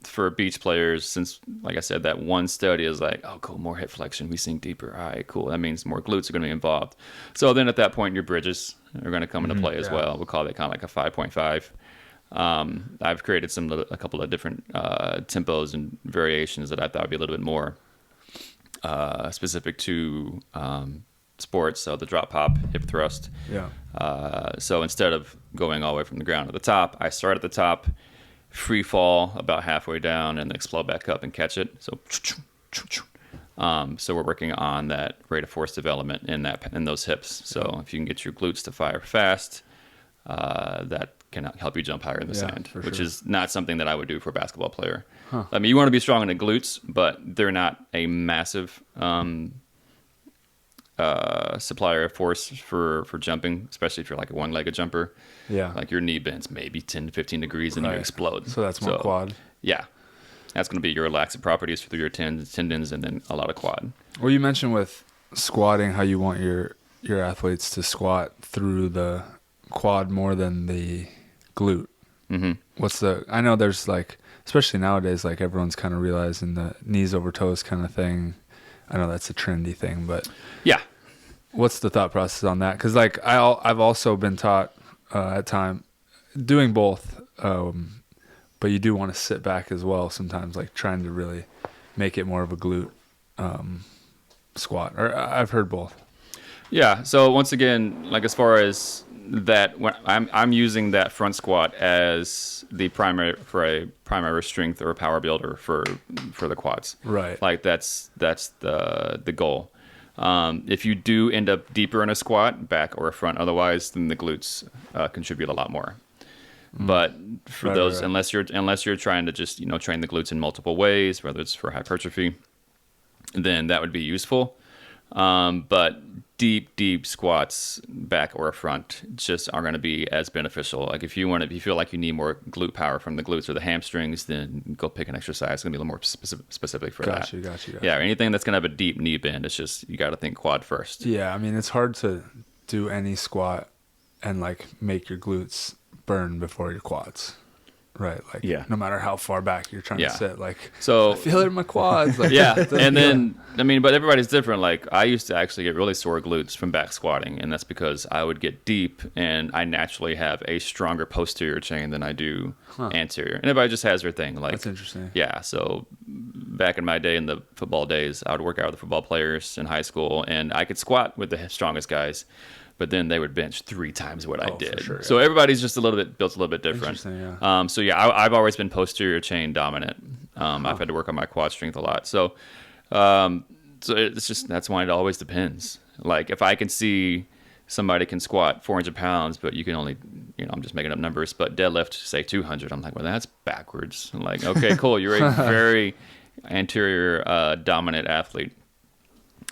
for beach players, since, like I said, that one study is like, oh, cool, more hip flexion, we sink deeper. All right, cool. That means more glutes are going to be involved. So then at that point, your bridges are going to come into play as well. We'll call that kind of like a 5.5. I've created a couple of different tempos and variations that I thought would be a little bit more specific to sports. So the drop pop, hip thrust. Yeah. So instead of going all the way from the ground to the top, I start at the top, free fall about halfway down, and then explode back up and catch it. So we're working on that rate of force development in those hips. So if you can get your glutes to fire fast, that can help you jump higher in the sand, which is not something that I would do for a basketball player. I mean, you want to be strong in the glutes, but they're not a massive supplier of force for jumping, especially if you're like a one-legged jumper. Yeah. Like your knee bends maybe 10 to 15 degrees and you explode. So that's more quad. Yeah. That's going to be your relaxing properties through your tendons and then a lot of quad. Well, you mentioned with squatting how you want your athletes to squat through the quad more than the glute. Mm-hmm. I know there's like, especially nowadays, like everyone's kind of realizing the knees over toes kind of thing. I know that's a trendy thing, but yeah. What's the thought process on that? Because like I've also been taught at time doing both, but you do want to sit back as well sometimes, like trying to really make it more of a glute squat. Or I've heard both. Yeah. So once again, like as far as that, when I'm using that front squat as the primary strength or power builder for the quads. Right. Like that's the goal. If you do end up deeper in a squat, back or front otherwise, then the glutes contribute a lot more. But for those, unless you're trying to just train the glutes in multiple ways, whether it's for hypertrophy, then that would be useful. But deep squats, back or front, just aren't going to be as beneficial. Like if you feel like you need more glute power from the glutes or the hamstrings, then go pick an exercise. It's going to be a little more specific for that. Gotcha. Yeah, anything that's going to have a deep knee bend, it's just you got to think quad first. Yeah, I mean it's hard to do any squat and like make your glutes burn before your quads. Right, like no matter how far back you're trying to sit, like so I feel it in my quads. Like, and then I mean, but everybody's different. Like I used to actually get really sore glutes from back squatting, and that's because I would get deep, and I naturally have a stronger posterior chain than I do anterior. And everybody just has their thing. Like that's interesting. Yeah, so back in my day, in the football days, I would work out with the football players in high school, and I could squat with the strongest guys. But then they would bench 3 times what I did. Sure, so everybody's just built a little bit different. I've always been posterior chain dominant. I've had to work on my quad strength a lot. So it's just, that's why it always depends. Like if I can see somebody can squat 400 pounds, but you can only, I'm just making up numbers, but deadlift, say 200. I'm like, well, that's backwards. I'm like, okay, cool. You're a very anterior dominant athlete.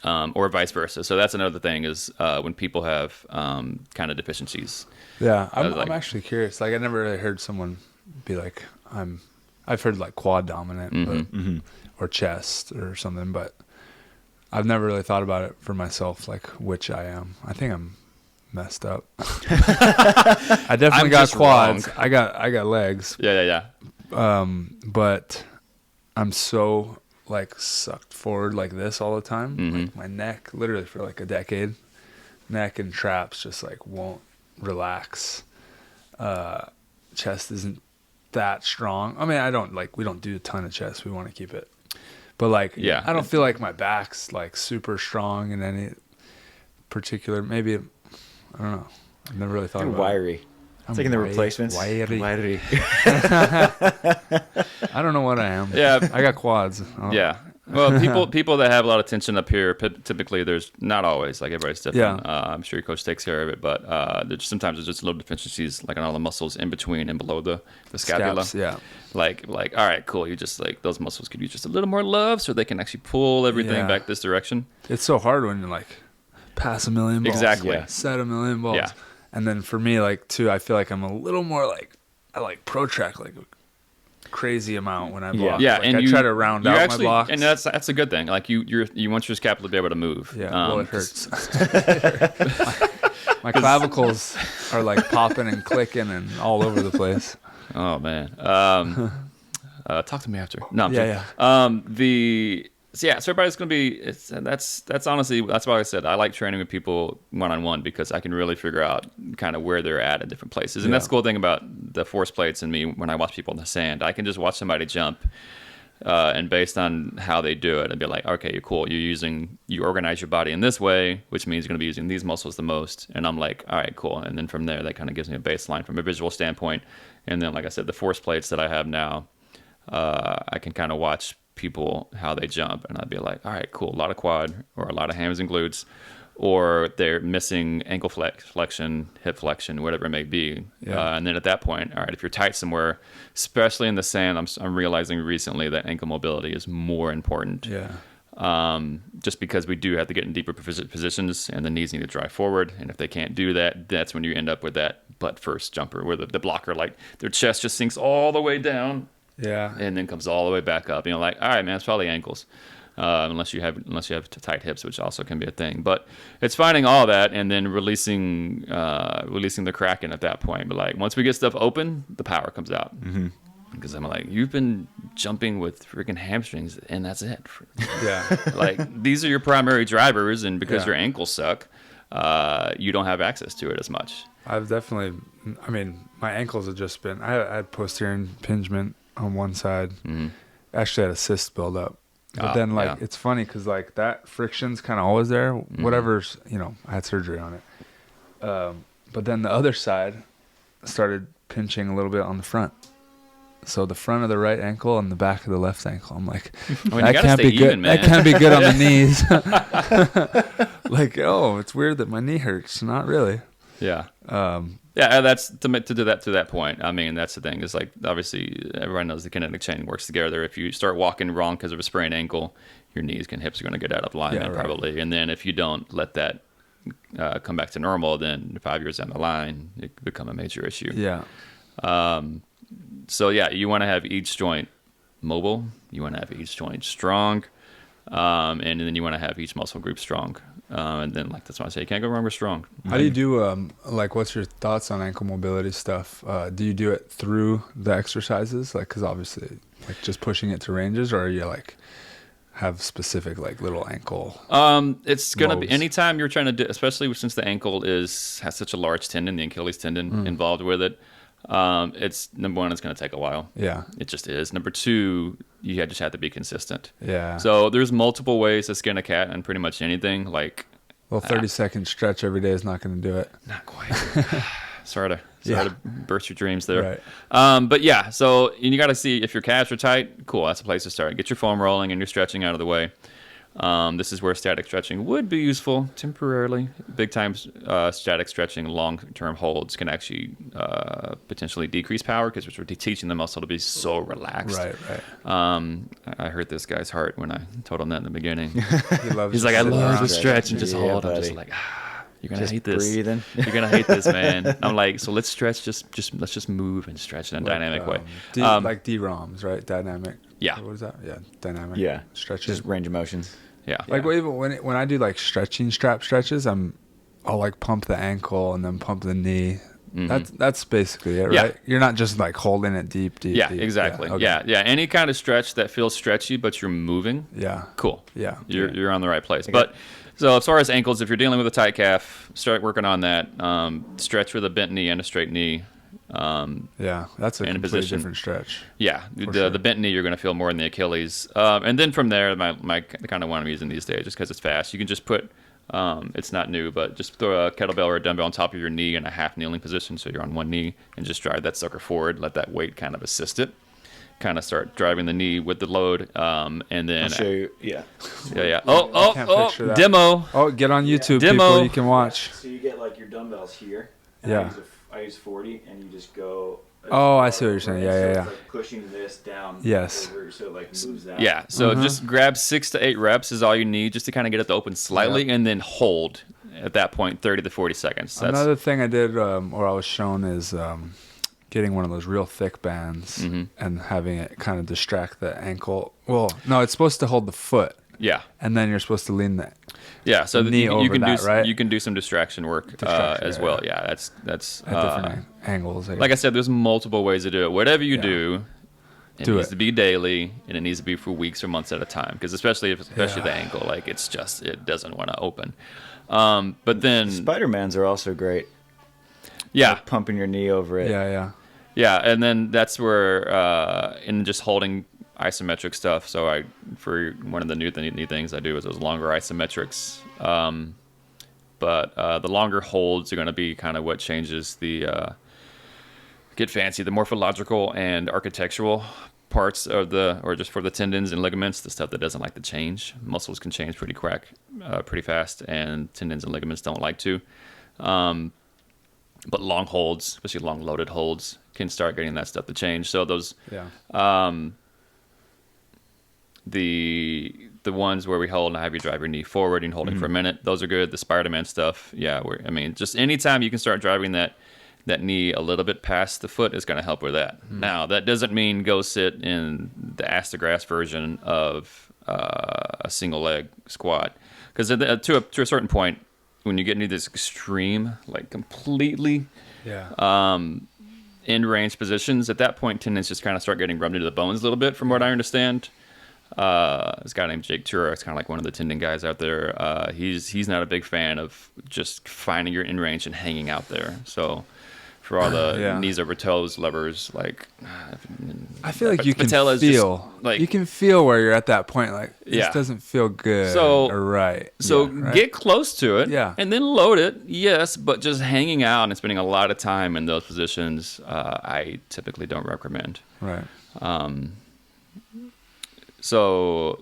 Or vice versa. So that's another thing is when people have kind of deficiencies. Yeah, I'm actually curious. Like I never really heard someone be like, I've heard like quad dominant or chest or something, but I've never really thought about it for myself, like which I am. I think I'm messed up. I definitely got quads. Wrong. I got legs. Yeah. But I'm so like sucked forward like this all the time. Like my neck, literally for like a decade, neck and traps just like won't relax. Chest isn't that strong. I mean, we don't do a ton of chest. We want to keep it, but like, I don't feel like my back's like super strong in any particular. Maybe I don't know. I've never really thought about wiry. it. I'm taking the replacements. Wiry. I don't know what I am. Yeah, I got quads. Well, people that have a lot of tension up here, typically there's not always, like everybody's different. Yeah. I'm sure your coach takes care of it, but sometimes there's just little deficiencies like on all the muscles in between and below the scapula. Scaps, yeah. Like, all right, cool. You just like those muscles could use just a little more love so they can actually pull everything back this direction. It's so hard when you're like pass a million balls. Exactly. Set a million balls. Yeah. And then for me, like too, I feel like I'm a little more like, I like protract like a crazy amount when I block. Yeah, like and I try to round out my blocks. And that's a good thing. Like you want your scapula to be able to move. Yeah, well, it hurts. my clavicles are like popping and clicking and all over the place. Oh man. Talk to me after. No, I'm yeah. So everybody's gonna be. That's honestly that's why I said I like training with people one-on-one because I can really figure out kind of where they're at different places, and that's the cool thing about the force plates and me when I watch people in the sand. I can just watch somebody jump, and based on how they do it, I'd be like, okay, cool. You organize your body in this way, which means you're gonna be using these muscles the most, and I'm like, all right, cool. And then from there, that kind of gives me a baseline from a visual standpoint, and then like I said, the force plates that I have now, I can kind of watch people how they jump, and I'd be like, all right, cool, a lot of quad or a lot of hams and glutes, or they're missing ankle flexion, hip flexion, whatever it may be. And then at that point, all right, if you're tight somewhere, especially in the sand, I'm realizing recently that ankle mobility is more important. Just because we do have to get in deeper positions and the knees need to drive forward, and if they can't do that, that's when you end up with that butt first jumper where the blocker, like their chest just sinks all the way down. Yeah. And then comes all the way back up. You know, like, all right, man, it's probably ankles. Unless you have tight hips, which also can be a thing. But it's finding all that and then releasing the Kraken at that point. But like once we get stuff open, the power comes out. Mm-hmm. Because I'm like, you've been jumping with freaking hamstrings, and that's it. Yeah. Like these are your primary drivers, and because your ankles suck, you don't have access to it as much. I've definitely. I mean, my ankles have just been. I had posterior impingement on one side. Mm-hmm. Actually had a cyst build up. But then it's funny because like that friction's kind of always there. Mm-hmm. Whatever's, I had surgery on it. But then the other side started pinching a little bit on the front. So the front of the right ankle and the back of the left ankle. I'm like, that can't be good. Man. That can't be good on the knees. Like, it's weird that my knee hurts. Not really. Yeah. That's to do that to that point. I mean, that's the thing. Is like obviously everyone knows the kinetic chain works together. If you start walking wrong because of a sprained ankle, your knees and hips are going to get out of alignment probably. And then if you don't let that come back to normal, then 5 years down the line, it could become a major issue. Yeah. So you want to have each joint mobile. You want to have each joint strong, and then you want to have each muscle group strong. And then that's why I say you can't go wrong with strong. How do you do, what's your thoughts on ankle mobility stuff? Do you do it through the exercises? Like, cause obviously like just pushing it to ranges, or are you like have specific like little ankle? It's going to be anytime you're trying to do, especially since the ankle has such a large tendon, the Achilles tendon involved with it. It's number one, it's going to take a while. Yeah. It just is. Number two, you just have to be consistent. Yeah. So there's multiple ways to skin a cat and pretty much anything. Like, 30-second stretch every day is not going to do it. Not quite. Sorry to burst your dreams there. Right. But yeah, so you got to see if your calves are tight. Cool, that's a place to start. Get your foam rolling and your stretching out of the way. This is where static stretching would be useful temporarily. Big time static stretching, long-term holds can actually potentially decrease power because we're teaching the muscle to be so relaxed. Right. I hurt this guy's heart when I told him that in the beginning. He's like, I love to stretch and just hold. I'm just like, you're gonna hate this. Breathing. You're gonna hate this, man. I'm like, so let's stretch. Let's just move and stretch in a dynamic way. Like DROMs, right? Dynamic. Yeah. What is that? Yeah, dynamic. Yeah. Stretches. Just range of motions. Yeah. Like even when I do like stretching strap stretches, I'll like pump the ankle and then pump the knee. Mm-hmm. That's basically it, right? Yeah. You're not just like holding it deep. Yeah, exactly. Yeah, okay. Yeah. Any kind of stretch that feels stretchy, but you're moving. Yeah. Cool. Yeah. You're on the right place. But so as far as ankles, if you're dealing with a tight calf, start working on that. Stretch with a bent knee and a straight knee. That's a completely different stretch. Yeah, the bent knee you're going to feel more in the Achilles, and then from there, the kind of one I'm using these days, just because it's fast. You can just put, it's not new, but just throw a kettlebell or a dumbbell on top of your knee in a half kneeling position, so you're on one knee, and just drive that sucker forward. Let that weight kind of assist it, kind of start driving the knee with the load, and then I'll show you. Yeah. yeah. That. Demo. Oh, get on YouTube, Demo. people. You can watch. So you get like your dumbbells here. Yeah. I use 40, and you just go. Oh, I see what you're saying. Yeah, It's like pushing this down. Yes. Over, so it like moves out. Yeah. So just grab 6 to 8 reps is all you need, just to kind of get it to open slightly, and then hold at that point 30 to 40 seconds. That's, another thing I did, or I was shown, is getting one of those real thick bands and having it kind of distract the ankle. Well, no, it's supposed to hold the foot. Yeah. And then you're supposed to lean the so knee you over can that, do right? you can do some distraction work as well. Yeah, that's at different angles. Like I said, there's multiple ways to do it. Whatever you do, it Do needs it. to be daily, and it needs to be for weeks or months at a time. Because especially the ankle, like it doesn't want to open. But then Spider-Mans are also great. Yeah, Like pumping your knee over it. Yeah, and then that's where in just holding isometric stuff. So for one of the new things I do is those longer isometrics. But the longer holds are going to be kind of what changes the get fancy, the morphological and architectural parts of or just for the tendons and ligaments, the stuff that doesn't like to change. Muscles can change pretty fast, and tendons and ligaments don't like to. But long holds, especially long loaded holds, can start getting that stuff to change. So those, the ones where we hold and have you drive your knee forward and holding for a minute, those are good. The Spider-Man stuff, just anytime you can start driving that knee a little bit past the foot is going to help with that. Now, that doesn't mean go sit in the ass to grass version of a single leg squat, because to a certain point, when you get into this extreme, like completely in range positions, at that point tendons just kind of start getting rubbed into the bones a little bit, from what I understand. This guy named Jake Tura, it's kind of like one of the tendon guys out there. He's not a big fan of just finding your in range and hanging out there. So for all the knees over toes lovers, like I feel like you can feel like you can feel where you're at that point. Like this doesn't feel good or right. So get close to it, and then load it. Yes, but just hanging out and spending a lot of time in those positions, I typically don't recommend. Right. So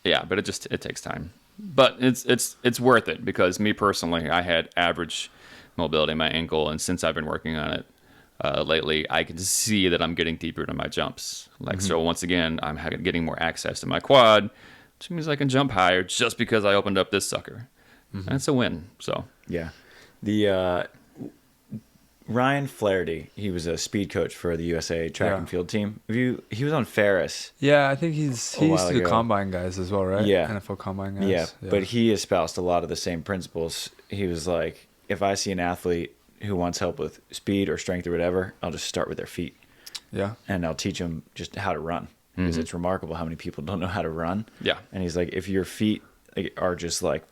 but it takes time. But it's worth it, because me personally, I had average mobility in my ankle, and since I've been working on it lately, I can see that I'm getting deeper into my jumps. So once again, I'm getting more access to my quad, which means I can jump higher just because I opened up this sucker. And it's a win. So the Ryan Flaherty, he was a speed coach for the USA track and field team. He was on Ferris. Yeah, I think he used to do combine guys as well, right? Yeah, NFL combine guys. Yeah, but he espoused a lot of the same principles. He was like, if I see an athlete who wants help with speed or strength or whatever, I'll just start with their feet. Yeah. And I'll teach them just how to run, because it's remarkable how many people don't know how to run. Yeah. And he's like, if your feet are just like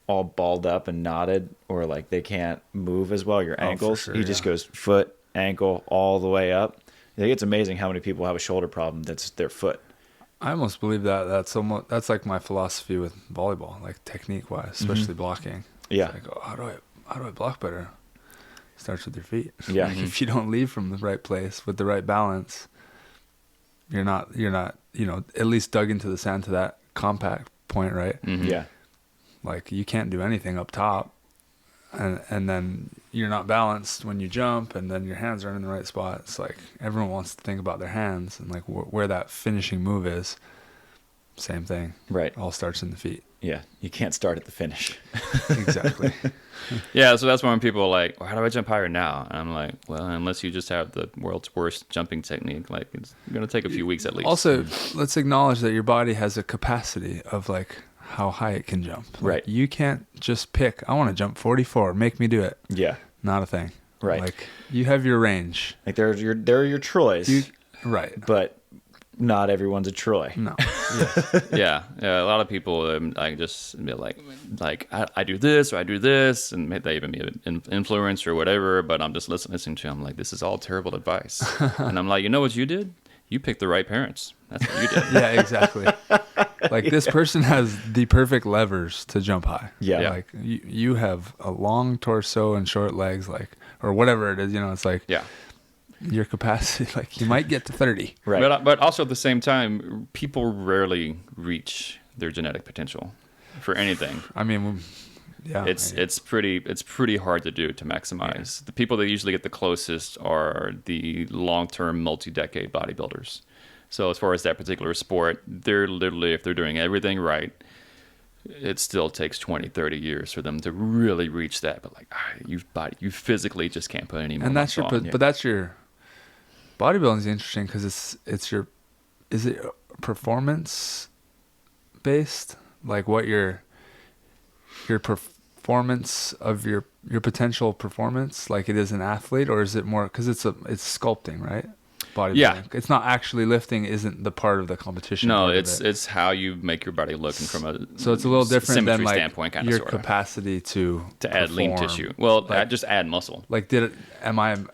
all balled up and knotted, or like they can't move as well, your ankles, he just goes foot, ankle, all the way up. I think it's amazing how many people have a shoulder problem that's their foot. I almost believe that's like my philosophy with volleyball, like technique wise, especially blocking. Yeah. It's like, how do I block better? It starts with your feet. Yeah. Like if you don't leave from the right place with the right balance, you're not, at least dug into the sand to that compact point, right? Yeah. Like you can't do anything up top, and then you're not balanced when you jump, and then your hands aren't in the right spot. It's like everyone wants to think about their hands and like where that finishing move is. Same thing. Right. All starts in the feet. Yeah, you can't start at the finish. Exactly. Yeah, so that's when people are like, well, how do I jump higher now? And I'm like, well, unless you just have the world's worst jumping technique, like it's going to take a few weeks at least. Also, let's acknowledge that your body has a capacity of like how high it can jump. Like, right. You can't just pick, I want to jump 44, make me do it. Yeah. Not a thing. Right. Like you have your range. Like there are your Troys. Right. But not everyone's a Troy. No. Yeah. A lot of people like just be like I do this or I do this, and they even be an influence or whatever. But I'm just listening to them like, this is all terrible advice. And I'm like, you know what you did? You picked the right parents. That's what you did. Yeah, exactly. Like this person has the perfect levers to jump high. Yeah. Like you have a long torso and short legs, like, or whatever it is. It's like. Yeah. your capacity. Like you might get to 30. Right. But also at the same time, people rarely reach their genetic potential for anything. I mean, yeah, it's pretty hard to do to maximize. The people that usually get the closest are the long-term multi-decade bodybuilders. So as far as that particular sport, they're literally, if they're doing everything right, it still takes 20, 30 years for them to really reach that. But like, you physically just can't put any more. And that's muscle on. but that's your bodybuilding is interesting because is it performance based? Like what your performance of your potential performance, like it is an athlete, or is it more because it's sculpting, right? Bodybuilding. Yeah, it's not actually lifting. Isn't the part of the competition? No, it's how you make your body look, and from a so it's a little different than like standpoint, kind your of, sorta. Capacity to add lean tissue. Well, like, just add muscle. Like,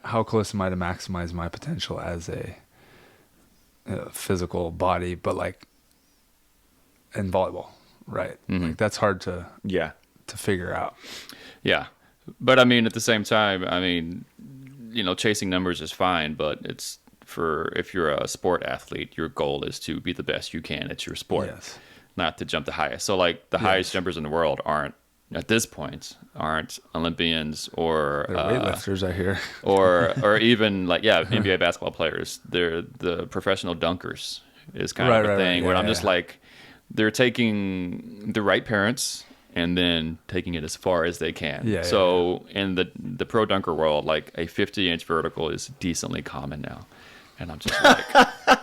how close am I to maximize my potential as a physical body? But like in volleyball, right? Mm-hmm. Like that's hard to figure out. Yeah, but I mean, at the same time, I mean, chasing numbers is fine, but it's if you're a sport athlete, your goal is to be the best you can at your sport, not to jump the highest. So like the highest jumpers in the world aren't Olympians or weightlifters, I hear, or even like NBA basketball players. They're the professional dunkers is kind of a thing. Where I'm just like, they're taking the right parents and then taking it as far as they can. In the pro dunker world, like a 50-inch vertical is decently common now. And I'm just like,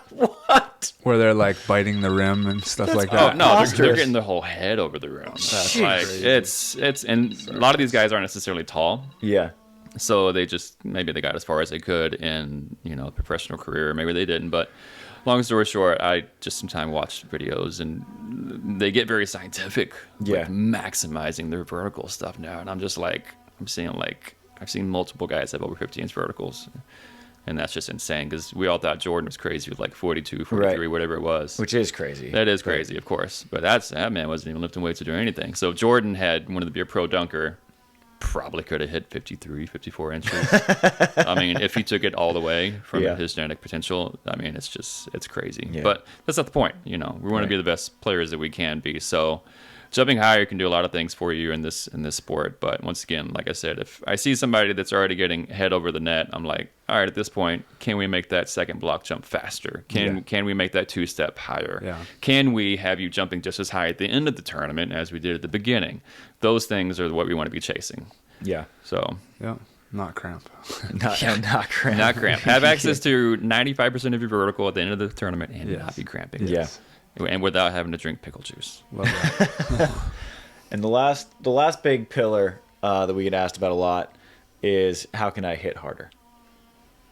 what? Where they're like biting the rim and stuff like that. Oh no, they're getting their whole head over the rim. That's like it's and a lot of these guys aren't necessarily tall. Yeah. So maybe they got as far as they could in professional career. Maybe they didn't, but long story short, I just sometimes watch videos and they get very scientific with maximizing their vertical stuff now. And I'm just like, I've seen multiple guys have over 50-inch verticals. And that's just insane because we all thought Jordan was crazy with like 42, 43, whatever it was. Which is crazy. That is crazy, of course. But that man wasn't even lifting weights or doing anything. So Jordan wanted to be a pro dunker. Probably could have hit 53, 54 inches. I mean, if he took it all the way from his genetic potential, I mean, it's crazy. Yeah. But that's not the point. We want to be the best players that we can be. So jumping higher can do a lot of things for you in this sport. But once again, like I said, if I see somebody that's already getting head over the net, I'm like, all right, at this point, can we make that second block jump faster? Can we make that two-step higher? Yeah. Can we have you jumping just as high at the end of the tournament as we did at the beginning? Those things are what we want to be chasing. Yeah. So. Yeah. Not cramp. Not cramp. Not cramp. Have access to 95% of your vertical at the end of the tournament and not be cramping. Yes. And without having to drink pickle juice. Love that. And the last big pillar that we get asked about a lot is how can I hit harder?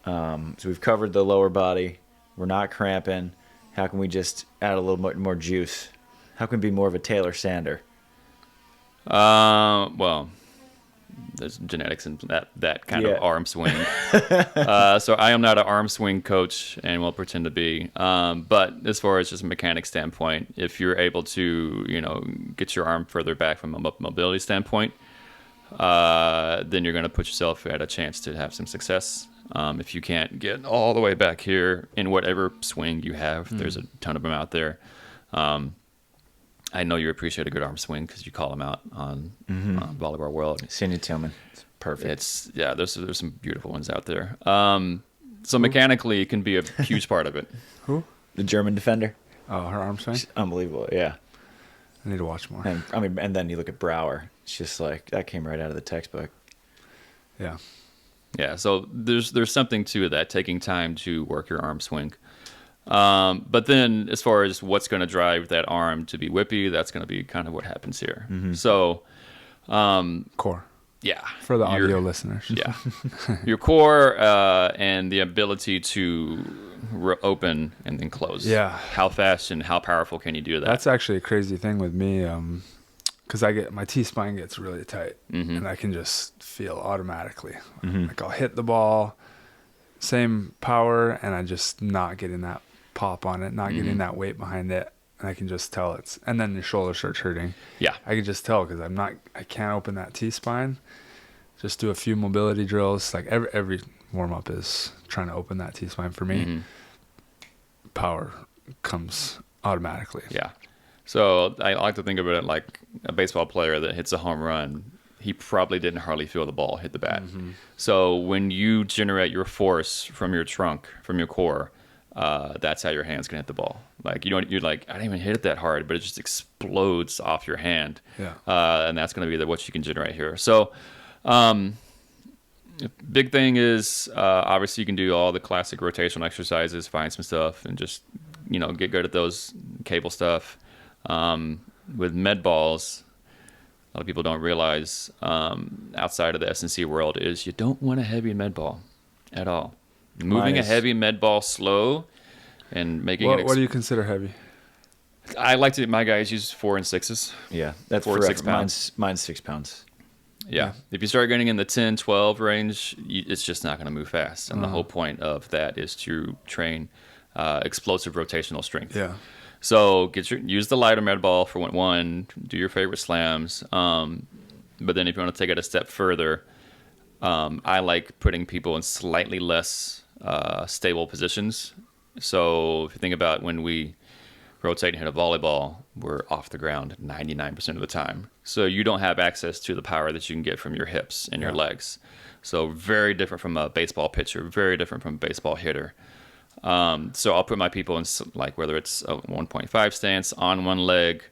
So we've covered the lower body. We're not cramping. How can we just add a little bit more juice? How can we be more of a Taylor Sander? Well, there's genetics in that kind of arm swing. So I am not an arm swing coach and will pretend to be. But as far as just a mechanic standpoint, if you're able to, get your arm further back from a mobility standpoint, then you're going to put yourself at a chance to have some success. If you can't get all the way back here in whatever swing you have, there's a ton of them out there. I know you appreciate a good arm swing because you call them out on Volleyball World. Cindy Tillman. It's perfect. There's some beautiful ones out there. So mechanically, it can be a huge part of it. Who? The German defender. Oh, her arm swing? She's unbelievable, yeah. I need to watch more. And then you look at Brower. It's just like, that came right out of the textbook. Yeah. Yeah, so there's something to that, taking time to work your arm swing. But then as far as what's going to drive that arm to be whippy, that's going to be kind of what happens here. Mm-hmm. So, core. Yeah. For the audio listeners. Yeah. Your core, and the ability to open and then close. Yeah. How fast and how powerful can you do that? That's actually a crazy thing with me. Cause my T-spine gets really tight and I can just feel automatically like I'll hit the ball, same power, and I just not getting that pop on it, not getting that weight behind it, and I can just tell and then your shoulder starts hurting. Yeah, I can just tell because I can't open that T-spine. Just do a few mobility drills, like every warm up is trying to open that T-spine. For me, power comes automatically. Yeah. So I like to think of it like a baseball player that hits a home run. He probably didn't hardly feel the ball hit the bat. So when you generate your force from your trunk, from your core, that's how your hand's gonna hit the ball. Like you're like, I didn't even hit it that hard, but it just explodes off your hand. Yeah. And that's gonna be what you can generate here. So, big thing is obviously you can do all the classic rotational exercises, find some stuff, and just get good at those cable stuff. With med balls, a lot of people don't realize outside of the S&C world is you don't want a heavy med ball at all. Moving a heavy med ball slow and making it. What do you consider heavy? I like to. My guys use 4 and 6s. Yeah, that's 4 to 6 pounds. Mine's 6 pounds. Yeah. If you start getting in the 10, 12 range, it's just not going to move fast. And the whole point of that is to train explosive rotational strength. Yeah. So use the lighter med ball for one. Do your favorite slams. But then if you want to take it a step further, I like putting people in slightly less stable positions. So if you think about when we rotate and hit a volleyball, we're off the ground 99% of the time. So you don't have access to the power that you can get from your hips and your legs. So very different from a baseball pitcher, very different from a baseball hitter. So I'll put my people in like whether it's a 1.5 stance on one leg,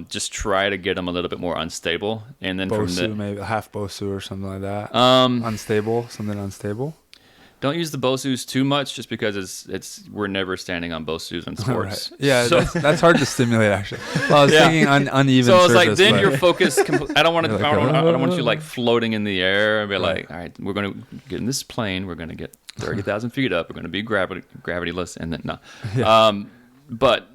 just try to get them a little bit more unstable, and then Bosu, maybe half Bosu or something like that. Something unstable. Don't use the Bosus too much, just because we're never standing on Bosus in sports. Right. Yeah, so, that's hard to stimulate actually. Well, I was thinking uneven. So it's surface, like then you're focused. I don't want to. Like, I don't want you like floating in the air and be like, all right, we're going to get in this plane. We're going to get 30,000 feet up. We're going to be gravityless, and then no. Yeah. But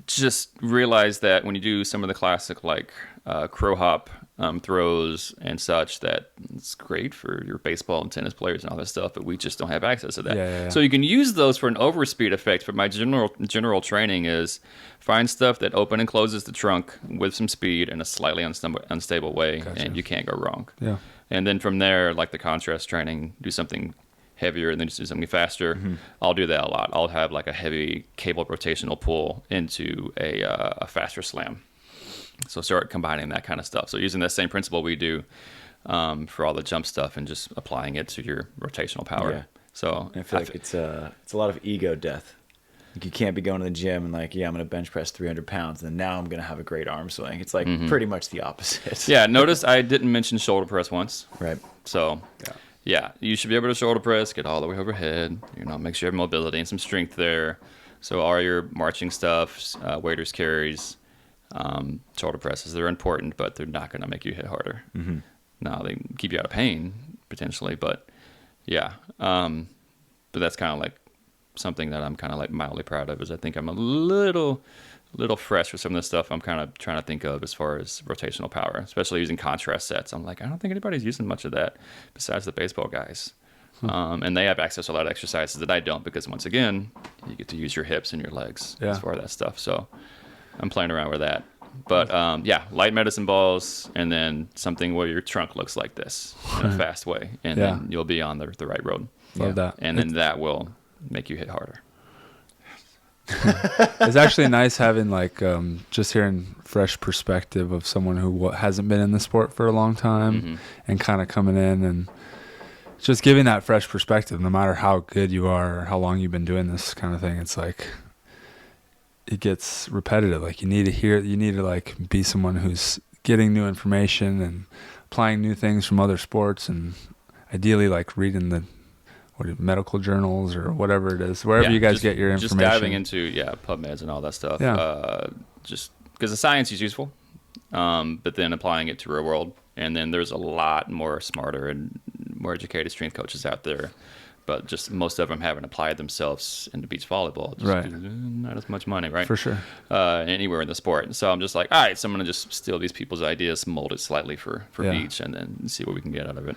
just realize that when you do some of the classic like crow hop throws and such, that it's great for your baseball and tennis players and all that stuff, but we just don't have access to that. Yeah. So you can use those for an overspeed effect, but my general training is find stuff that open and closes the trunk with some speed in a slightly unstable way, and you can't go wrong. Yeah. And then from there, like the contrast training, do something heavier and then just do something faster. I'll do that a lot. I'll have like a heavy cable rotational pull into a faster slam. So start combining that kind of stuff. So using that same principle we do for all the jump stuff and just applying it to your rotational power. Yeah. So I feel like it's a lot of ego death. Like you can't be going to the gym and like, I'm going to bench press 300 pounds and now I'm going to have a great arm swing. It's like pretty much the opposite. Yeah. Notice I didn't mention shoulder press once. Right. So yeah, you should be able to shoulder press, get all the way overhead, make sure you have mobility and some strength there. So all your marching stuff, waiters carries, shoulder presses, they're important, but they're not going to make you hit harder. Now they keep you out of pain potentially, but yeah. But that's kind of like something that I'm kind of like mildly proud of, is I think I'm a little fresh with some of the stuff I'm kind of trying to think of as far as rotational power, especially using contrast sets. I'm like, I don't think anybody's using much of that besides the baseball guys. And they have access to a lot of exercises that I don't, because once again, you get to use your hips and your legs as far as that stuff. So I'm playing around with that. But light medicine balls, and then something where your trunk looks like this in a fast way, and then you'll be on the right road. Love that. And then that will make you hit harder. It's actually nice having like just hearing fresh perspective of someone who hasn't been in the sport for a long time and kind of coming in and just giving that fresh perspective, no matter how good you are or how long you've been doing this kind of thing. It's like it gets repetitive. Like you need to like be someone who's getting new information and applying new things from other sports, and ideally like reading the medical journals or whatever it is, wherever you guys get your information. Just diving into PubMeds and all that stuff. Just because the science is useful, but then applying it to real world, and then there's a lot more smarter and more educated strength coaches out there, but just most of them haven't applied themselves into beach volleyball. Just not as much money, right? For sure. Anywhere in the sport. And so I'm just like, all right, so I'm going to just steal these people's ideas, mold it slightly for beach, and then see what we can get out of it.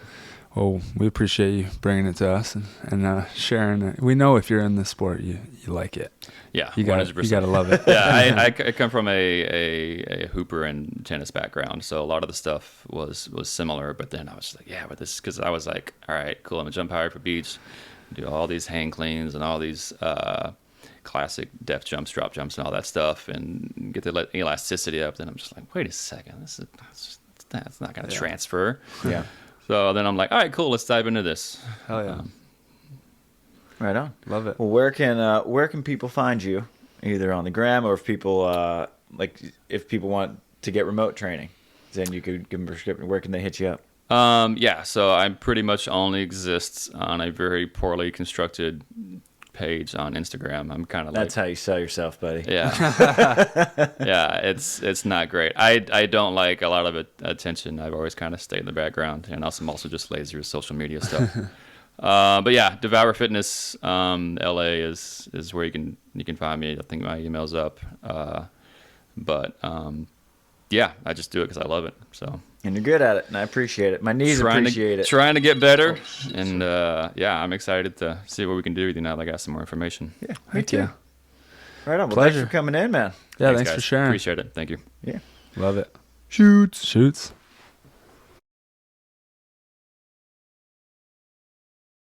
Well, we appreciate you bringing it to us and sharing it. We know if you're in this sport, you like it. Yeah, you got to love it. Yeah, I come from a hooper and tennis background, so a lot of the stuff was similar. But then I was like, yeah, but this, because I was like, all right, cool, I'm gonna jump higher for beach, do all these hang cleans and all these classic depth jumps, drop jumps, and all that stuff, and get the elasticity up. Then I'm just like, wait a second, that's not gonna transfer. Yeah. So then I'm like, all right, cool, let's dive into this. Hell yeah. Right on. Love it. Well, where can people find you? Either on the gram, or if people want to get remote training, then you could give them a prescription. Where can they hit you up? Yeah, so I pretty much only exist on a very poorly constructed page on Instagram. I'm kind of That's how you sell yourself, buddy. Yeah. Yeah, it's not great. I don't like a lot of attention. I've always kind of stayed in the background, and I'm also just lazy with social media stuff. But yeah, Devour Fitness LA is where you can find me. I think my email's up. Yeah, I just do it because I love it. So. And you're good at it, and I appreciate it. My knees appreciate it. Trying to get better, and yeah, I'm excited to see what we can do with you now that I got some more information. Yeah, me too. Yeah. Right on. Well, Pleasure. thanks for coming in, man. Yeah, thanks guys. for sharing. Appreciate it. Thank you. Yeah. Love it. Shoots.